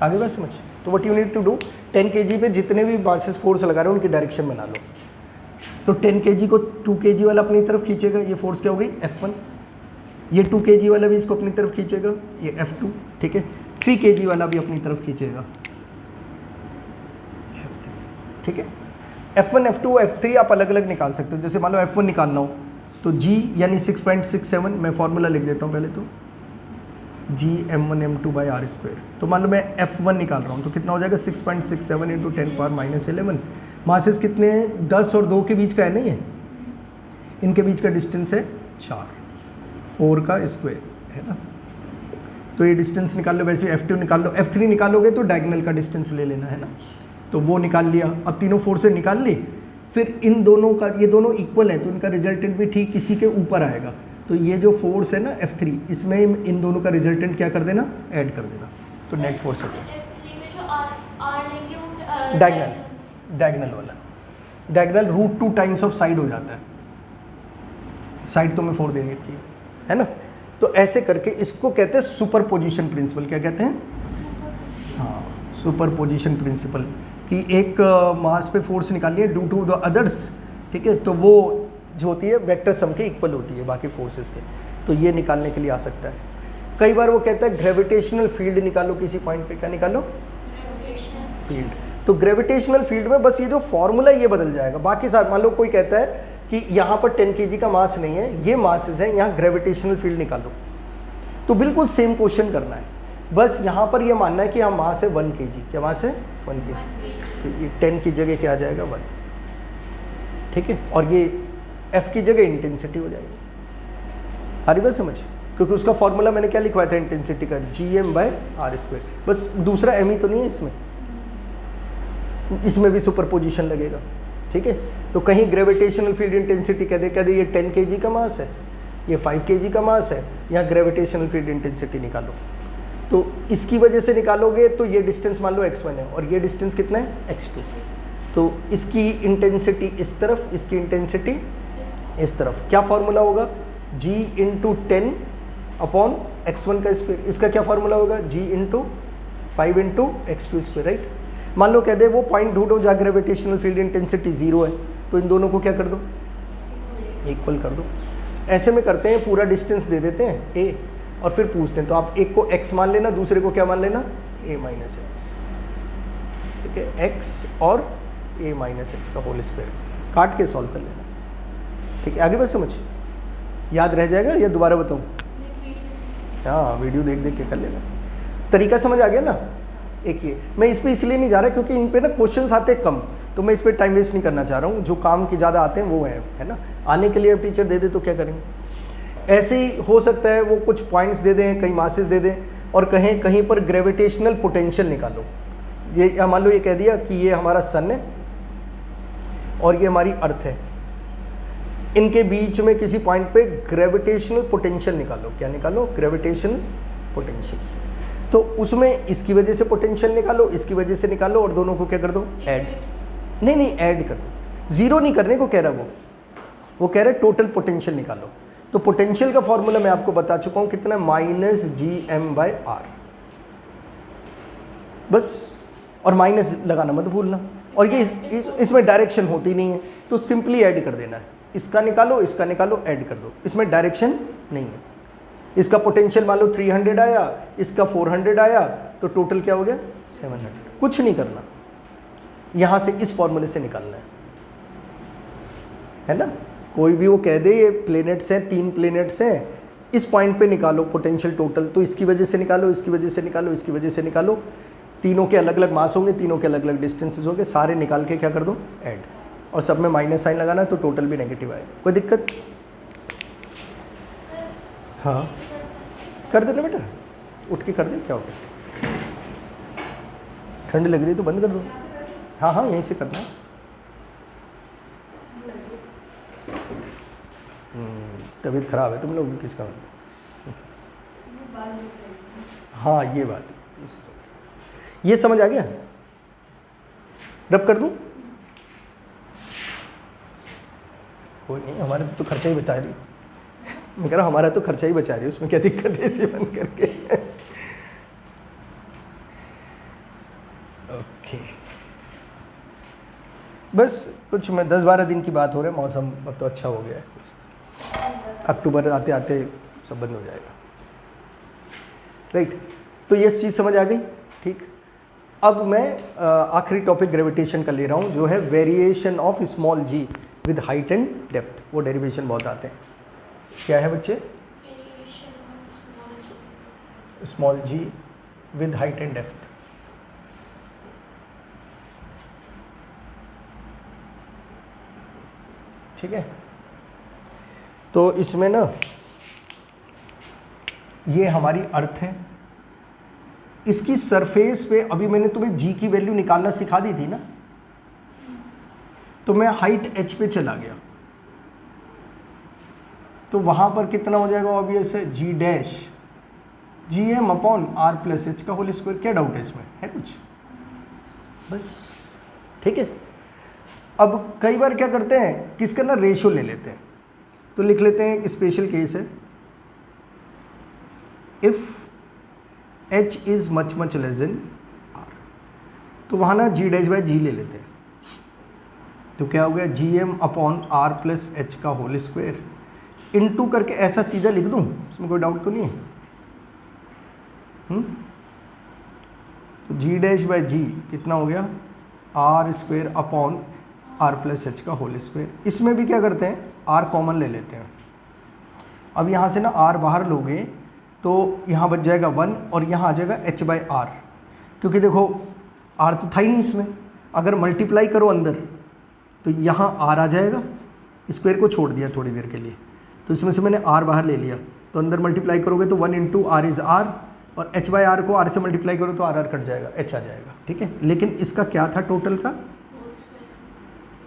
[SPEAKER 1] आगे बात समझ? तो what you need to do, 10 kg पे जितने भी मासेस फोर्स लगा रहे हो उनकी डायरेक्शन बना लो। तो 10 kg को 2 kg वाला अपनी तरफ खींचेगा, ये फोर्स क्या हो गई? F1। ये 2 kg वाला भी इसको अपनी तरफ खींचेगा, ये F2। ठीक है, 3 kg वाला भी अपनी तरफ खींचेगा, F3। ठीक है, F1, F2, F3 आप अलग अलग निकाल सकते हो। जैसे मान लो F1 निकालना हो तो G यानी 6.67, मैं फॉर्मूला लिख देता हूँ पहले, तो G m1 m2 by are square. तो मान लो मैं F1 निकाल रहा हूँ तो कितना हो जाएगा? 6.67 इंटू 10⁻−11। मासेस कितने हैं? 10 और 2 के बीच का है नहीं है, इनके बीच का डिस्टेंस है 4, 4 का स्क्वायर है ना। तो ये डिस्टेंस निकाल लो। वैसे F2 निकाल लो, F3 निकालोगे तो डायगोनल का डिस्टेंस ले लेना है ना। तो वो निकाल लिया। अब तीनों फोर्सेस निकाल ली, फिर इन दोनों का, ये दोनों इक्वल है तो इनका रिजल्टेंट भी ठीक किसी के ऊपर आएगा। तो ये जो फोर्स है ना F3, इसमें इन दोनों का रिजल्टेंट क्या कर देना? ऐड कर देना। तो नेट फोर्स है
[SPEAKER 2] F3 में जो R लेंगे वो
[SPEAKER 1] डायगोनल, डायगोनल वाला, डायगोनल √2 टाइम्स ऑफ साइड हो जाता है। साइड तो मैं 4 दे रखी है ना। तो ऐसे करके इसको कहते हैं सुपरपोजिशन प्रिंसिपल। क्या कहते हैं? हाँ, सुपरपोजिशन प्रिंसिपल, कि एक मास पे फोर्स निकालनी है ड्यू टू द अदर्स। ठीक है, तो वो जो होती है वेक्टर सम के इक्वल होती है बाकी फोर्सेस के। तो ये निकालने के लिए आ सकता है। कई बार वो कहता है ग्रेविटेशनल फील्ड निकालो किसी पॉइंट पे। क्या निकालो? फील्ड। तो ग्रेविटेशनल फील्ड में बस ये जो फॉर्मूला ये बदल जाएगा, बाकी सारे मान लो कोई कहता है कि यहाँ पर 10 kg का मास नहीं है, ये मासेस है, यहाँ ग्रेविटेशनल फील्ड निकालो। तो बिल्कुल सेम क्वेश्चन करना है, बस यहाँ पर ये मानना है कि हाँ मास है 1 kg। क्या मास है? 1 kg। तो ये 10 की जगह क्या आ जाएगा? 1। ठीक है, और ये F की जगह इंटेंसिटी हो जाएगी। आ रही बात समझ? क्योंकि उसका फॉर्मूला मैंने क्या लिखवाया था इंटेंसिटी का? Gm/r²। बस दूसरा m ही तो नहीं है इसमें, इसमें भी सुपरपोजिशन लगेगा। ठीक है, तो कहीं ग्रेविटेशनल फील्ड इंटेंसिटी कह दे ये 10 kg का मास है, ये 5 kg का मास है, यहाँ ग्रेविटेशनल फील्ड इंटेंसिटी निकालो। तो इसकी वजह से निकालोगे तो ये डिस्टेंस मान लो x1 है और ये डिस्टेंस कितना है? x2। तो इसकी इंटेंसिटी इस तरफ, इसकी इंटेंसिटी इस तरफ। क्या फॉर्मूला होगा? G इंटू 10 अपॉन x1 का स्क्वायर। इसका क्या फॉर्मूला होगा? G into 5 into x2 square, right. मान लो कह दे वो पॉइंट ढूंढो जहाँ ग्रेविटेशनल फील्ड इंटेंसिटी 0 है, तो इन दोनों को क्या कर दो? इक्वल कर दो। ऐसे में करते हैं, पूरा डिस्टेंस दे देते हैं a और फिर पूछते हैं। तो आप एक को x मान लेना, दूसरे को क्या मान लेना? a-x। ठीक है, x और a-x का होल स्क्वायर काट के सॉल्व कर लेना। ठीक है, आगे बस समझ याद रह जाएगा या दोबारा बताऊँ? हाँ वीडियो देख देख के कर लेना। तरीका समझ आ गया ना। एक ये मैं इस पर इसलिए नहीं जा रहा क्योंकि इन पे ना क्वेश्चंस आते कम, तो मैं इस पर टाइम वेस्ट नहीं करना चाह रहा हूँ। जो काम के ज़्यादा आते हैं वो है ना। आने के लिए अब टीचर दे दे तो क्या करेंगे। ऐसे ही हो सकता है वो कुछ पॉइंट्स दे दें, कहीं मासेस दे दें और कहें कहीं पर ग्रेविटेशनल पोटेंशियल निकालो। ये मान लो ये कह दिया कि ये हमारा सन है और ये हमारी अर्थ है, इनके बीच में किसी पॉइंट पे ग्रेविटेशनल पोटेंशियल निकालो। क्या निकालो? Gravitational potential. तो उसमें इसकी वजह से पोटेंशियल निकालो, इसकी वजह से निकालो और दोनों को क्या कर दो? ऐड। नहीं ऐड कर दो। जीरो नहीं करने को कह रहा वो कह रहा है टोटल पोटेंशियल निकालो। तो पोटेंशियल का फॉर्मूला मैं आपको बता चुका हूं कितना, -Gm/r। बस, और माइनस लगाना मत भूलना। और ये इसमें डायरेक्शन होती नहीं है तो सिंपली ऐड कर देना है। इसका निकालो, इसका निकालो, ऐड कर दो। इसमें डायरेक्शन नहीं है। इसका पोटेंशियल मान लो 300 आया, इसका 400 आया, तो टोटल क्या हो गया? 700। कुछ नहीं करना, यहां से इस फॉर्मूले से निकालना है ना। कोई भी वो कह दे ये प्लेनेट्स हैं, 3 प्लेनेट्स हैं, इस पॉइंट पे निकालो पोटेंशियल टोटल, तो इसकी वजह से निकालो, इसकी वजह से निकालो, इसकी वजह से निकालो। तीनों के अलग अलग मास होंगे, तीनों के अलग अलग डिस्टेंसेस होंगे, सारे निकाल के क्या कर दो? ऐड। और सब में माइनस साइन लगाना तो टोटल भी नेगेटिव आएगा। कोई दिक्कत? हाँ कर देना बेटा, उठ के कर दे, क्या हो गया? ठंड लग रही है तो बंद कर दो। हाँ हाँ यहीं से करना है। तबीयत खराब है तुम लोग, किसका मतलब? हाँ ये बात, ये समझ आ गया? रब कर दूं? कोई नहीं, हमारे तो खर्चा ही बचा रही है। मैं कह रहा हूँ हमारा तो खर्चा ही बचा रही है, उसमें क्या दिक्कत है इसे बंद करके। ओके, बस कुछ में 10-12 दिन की बात हो रहा है। मौसम अब तो अच्छा हो गया है, अक्टूबर आते आते सब बंद हो जाएगा। राइट, तो ये चीज़ समझ आ गई। ठीक, अब मैं आखिरी टॉपिक ग्रेविटेशन का ले रहा हूँ, जो है variation of small g with height and depth. वो डेरिवेशन बहुत आते हैं। क्या है बच्चे? Small g with height and depth. ठीक है, तो इसमें ना ये हमारी अर्थ है, इसकी सरफेस पे अभी मैंने तुम्हें जी की वैल्यू निकालना सिखा दी थी ना, तो मैं हाइट h पे चला गया, तो वहां पर कितना हो जाएगा? ऑब्वियस है जी डैश Gm/r+h का होल स्क्वायर। क्या डाउट है इसमें? है कुछ? बस ठीक है। अब कई बार क्या करते हैं, किसका ना रेशियो ले लेते हैं, तो लिख लेते हैं एक स्पेशल केस है, if h is much much less than r, तो वहां ना G'/G ले लेते हैं। तो क्या हो गया? Gm/r+h का होल स्क्वायर इनटू करके ऐसा सीधा लिख दूं, इसमें कोई डाउट तो नहीं है? तो G'/G कितना हो गया? r² / r+h का होल स्क्वायर। इसमें भी क्या करते हैं, r कॉमन ले लेते हैं। अब यहाँ से ना r बाहर लोगे तो यहाँ बच जाएगा 1 और यहाँ आ जाएगा h/r, क्योंकि देखो r तो था ही नहीं इसमें। अगर मल्टीप्लाई करो अंदर तो यहाँ r आ जाएगा, स्क्वायर को छोड़ दिया थोड़ी देर के लिए, तो इसमें से मैंने r बाहर ले लिया, तो अंदर मल्टीप्लाई करोगे तो 1 × r इज़ r, और h/r को r से मल्टीप्लाई करो तो r कट जाएगा, h आ जाएगा। ठीक है, लेकिन इसका क्या था टोटल का?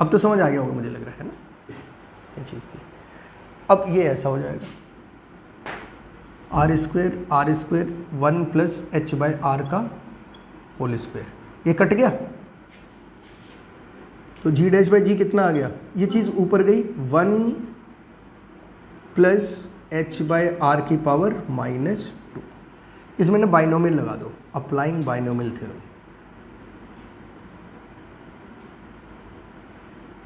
[SPEAKER 1] अब तो समझ आ गया होगा मुझे लग रहा है ना ये चीज़ थी। अब ये ऐसा हो जाएगा r² 1 + h/r का होल स्क्वायर, ये कट गया, तो G'/G कितना आ गया? ये चीज़ ऊपर गई 1 + h/r की पावर -2। इसमें ना बाइनोमियल लगा दो, अप्लाइंग बाइनोमियल थ्योरम।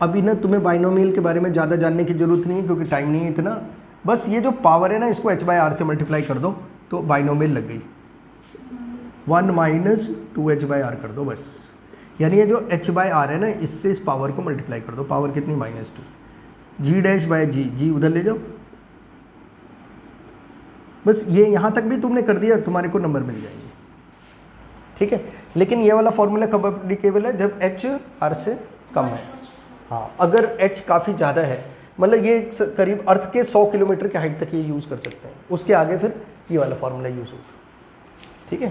[SPEAKER 1] अभी ना तुम्हें बाइनोमियल के बारे में ज़्यादा जानने की जरूरत नहीं है क्योंकि टाइम नहीं है इतना। बस ये जो पावर है ना, इसको h/r से मल्टीप्लाई कर दो तो बाइनोमियल लग गई। 1 - 2h/r कर दो बस, यानी ये जो h/r है ना, इससे इस पावर को मल्टीप्लाई कर दो। पावर कितनी? -2। G'/G, G उधर ले जाओ, बस ये यहाँ तक भी तुमने कर दिया, तुम्हारे को नंबर मिल जाएंगे, ठीक है। लेकिन ये वाला फॉर्मूला कब अप्लीकेबल है, जब h r से कम है। हाँ, अगर h काफ़ी ज़्यादा है, मतलब ये करीब अर्थ के 100 किलोमीटर के हाइट तक ये यूज़ कर सकते हैं, उसके आगे फिर ये वाला फॉर्मूला यूज़ होगा, ठीक है।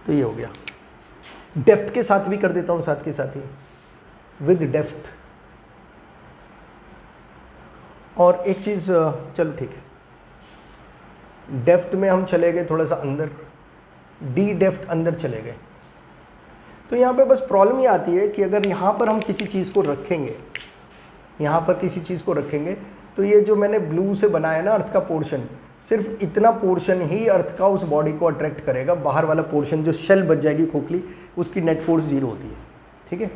[SPEAKER 1] तो ये हो गया। डेप्थ के साथ भी कर देता हूँ, साथ के साथ ही विद डेप्थ। और एक चीज़, चलो ठीक है, डेप्थ में हम चले गए थोड़ा सा अंदर, डी डेप्थ अंदर चले गए। तो यहाँ पे बस प्रॉब्लम ये आती है कि अगर यहाँ पर हम किसी चीज़ को रखेंगे, यहाँ पर किसी चीज़ को रखेंगे, तो ये जो मैंने ब्लू से बनाया ना अर्थ का पोर्शन, सिर्फ इतना पोर्शन ही अर्थ का उस बॉडी को अट्रैक्ट करेगा। बाहर वाला पोर्शन जो शेल बच जाएगी खोखली, उसकी नेट फोर्स 0 होती है, ठीक है।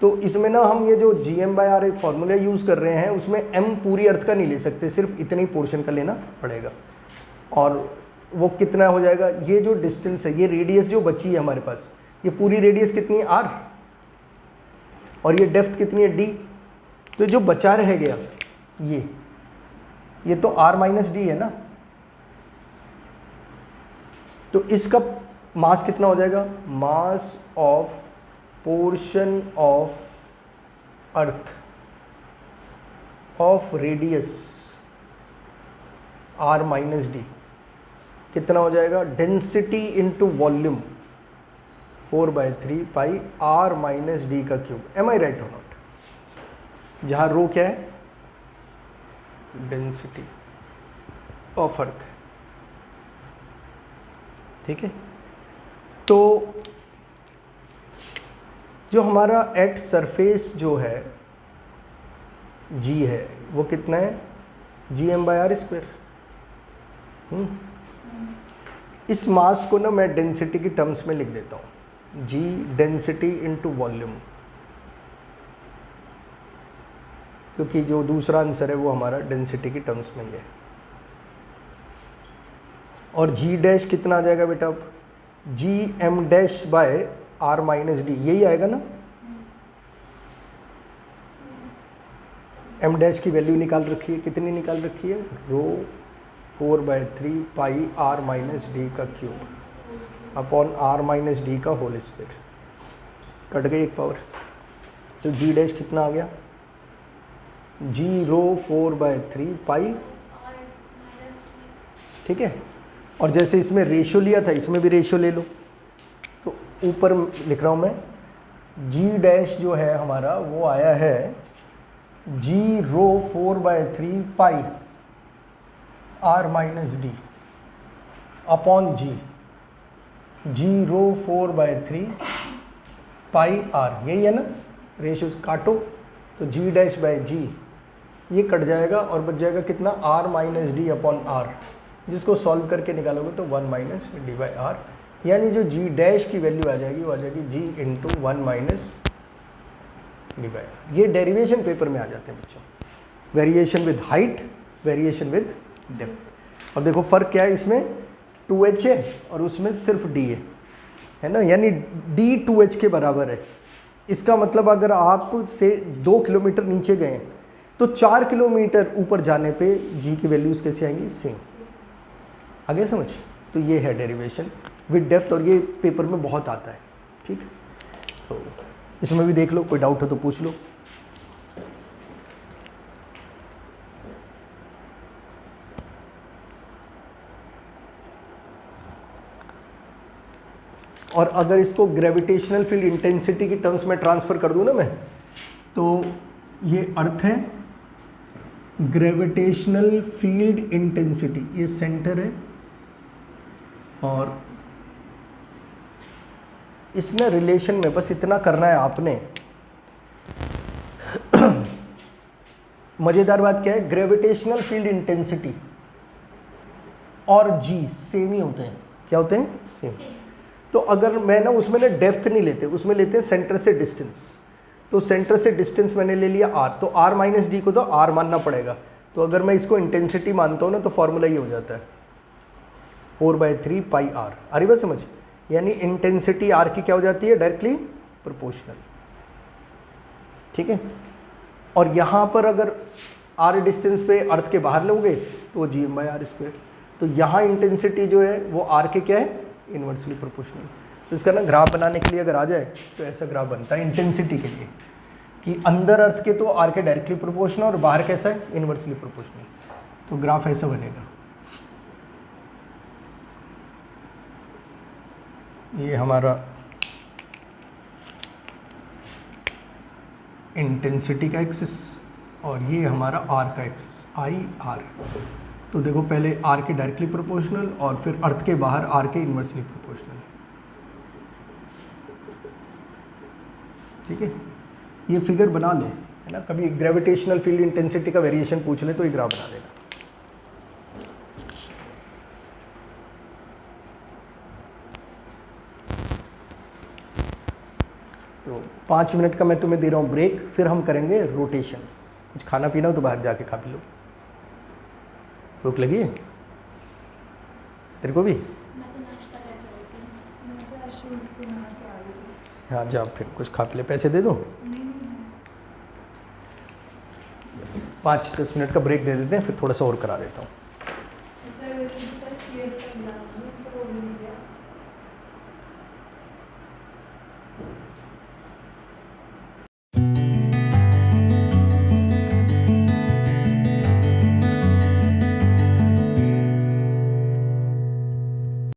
[SPEAKER 1] तो इसमें ना हम ये जो Gm/r एक फॉर्मूला यूज़ कर रहे हैं, उसमें m पूरी अर्थ का नहीं ले सकते, सिर्फ इतने ही पोर्शन का लेना पड़ेगा। और वो कितना हो जाएगा, ये जो डिस्टेंस है, ये रेडियस जो बची है हमारे पास, ये पूरी रेडियस कितनी है r, और ये डेप्थ कितनी है d। तो जो बचा रह गया ये तो r माइनस डी है ना। तो इसका मास कितना हो जाएगा, mass of portion of earth of radius r minus D कितना हो जाएगा, डेंसिटी इंटू वॉल्यूम 4/3 पाई r माइनस डी का क्यूब। एम आई राइट और नॉट? जहाँ रो क्या है, डेंसिटी ऑफ अर्थ, ठीक है। तो जो हमारा एट सरफेस जो है g है, वो कितना है, Gm/r²। इस मास को ना मैं डेंसिटी की टर्म्स में लिख देता हूँ, g डेंसिटी इंटू वॉल्यूम, क्योंकि जो दूसरा आंसर है वो हमारा डेंसिटी की टर्म्स में ही है। और g डैश कितना आ जाएगा बेटा, अब Gm'/r माइनस डी, यही आएगा ना। m डैश की वैल्यू निकाल रखी है, कितनी निकाल रखी है, रो 4/3 पाई r माइनस डी का cube upon r minus D का होल स्क्वायर। कट गई एक पावर, तो g डैश कितना आ गया, g रो 4/3 पाई, ठीक है। और जैसे इसमें रेशियो लिया था, इसमें भी रेशियो ले लो। तो ऊपर लिख रहा हूँ मैं, g डैश जो है हमारा वो आया है g रो 4/3 पाई r minus D upon g रो 4/3 पाई r, यही है ना। रेशियो काटो तो g डैश बाय g ये कट जाएगा और बच जाएगा कितना, r minus D upon r, जिसको सॉल्व करके निकालोगे तो 1 माइनस डी बाई आर, यानी जो g डैश की वैल्यू आ जाएगी वो आ जाएगी g into 1 minus d by R. ये डेरिवेशन पेपर में आ जाते हैं बच्चों, variation with height, variation with depth. और देखो फ़र्क क्या है, इसमें 2h है और उसमें सिर्फ d है ना, यानी d 2h के बराबर है। इसका मतलब अगर आप से 2 किलोमीटर नीचे गए तो 4 किलोमीटर ऊपर जाने पे g की वैल्यूज़ कैसे आएंगी, सेम। आगे समझ। तो ये है डेरिवेशन विद डेप्थ, और ये पेपर में बहुत आता है, ठीक। तो इसमें भी देख लो, कोई डाउट हो तो पूछ लो। और अगर इसको ग्रेविटेशनल फील्ड इंटेंसिटी की टर्म्स में ट्रांसफ़र कर दूँ ना मैं, तो ये अर्थ है, ग्रेविटेशनल फील्ड इंटेंसिटी ये सेंटर है, और इस ना रिलेशन में बस इतना करना है आपने। मज़ेदार बात क्या है, ग्रेविटेशनल फील्ड इंटेंसिटी और g सेम ही होते हैं। क्या होते हैं, सेम। तो अगर मैं ना उसमें ना डेप्थ नहीं लेते, उसमें लेते हैं सेंटर से डिस्टेंस। तो सेंटर से डिस्टेंस मैंने ले लिया r, तो r माइनस डी को तो r मानना पड़ेगा। तो अगर मैं इसको इंटेंसिटी मानता हूँ ना, तो फॉर्मूला ये हो जाता है 4/3 पाई r। आ रही बात समझ, यानी इंटेंसिटी r की क्या हो जाती है, डायरेक्टली प्रोपोर्शनल, ठीक है। और यहाँ पर अगर r डिस्टेंस पे अर्थ के बाहर लोगे तो Gm/r²। तो यहाँ इंटेंसिटी जो है वो आर के क्या है, इन्वर्सली प्रोपोर्शनल। तो इसका ना ग्राफ बनाने के लिए अगर आ जाए तो ऐसा ग्राफ बनता है इंटेंसिटी के लिए कि अंदर अर्थ के तो आर के डायरेक्टली प्रोपोर्शनल और बाहर कैसा है, इन्वर्सली प्रोपोर्शनल। तो ग्राफ ऐसा बनेगा, ये हमारा इंटेंसिटी का एक्सिस और ये हमारा आर का एक्सिस, आई आर। तो देखो पहले आर के डायरेक्टली प्रोपोर्शनल और फिर अर्थ के बाहर आर के इन्वर्सली प्रोपोर्शनल। ठीक है, ये फिगर बना लो, है ना। कभी ग्रेविटेशनल फील्ड इंटेंसिटी का वेरिएशन पूछ ले तो ये ग्राफ बना देगा। तो 5 मिनट का मैं तुम्हें दे रहा हूँ ब्रेक, फिर हम करेंगे रोटेशन। कुछ खाना पीना हो तो बाहर जाके खा पी लो। भूख लगी है तेरे को भी?
[SPEAKER 2] मैं तो नाश्ता करके आई थी।
[SPEAKER 1] हाँ जाओ फिर कुछ खा पी ले, पैसे दे दो। 5-10 मिनट का ब्रेक दे देते हैं, फिर थोड़ा सा और करा देता हूँ।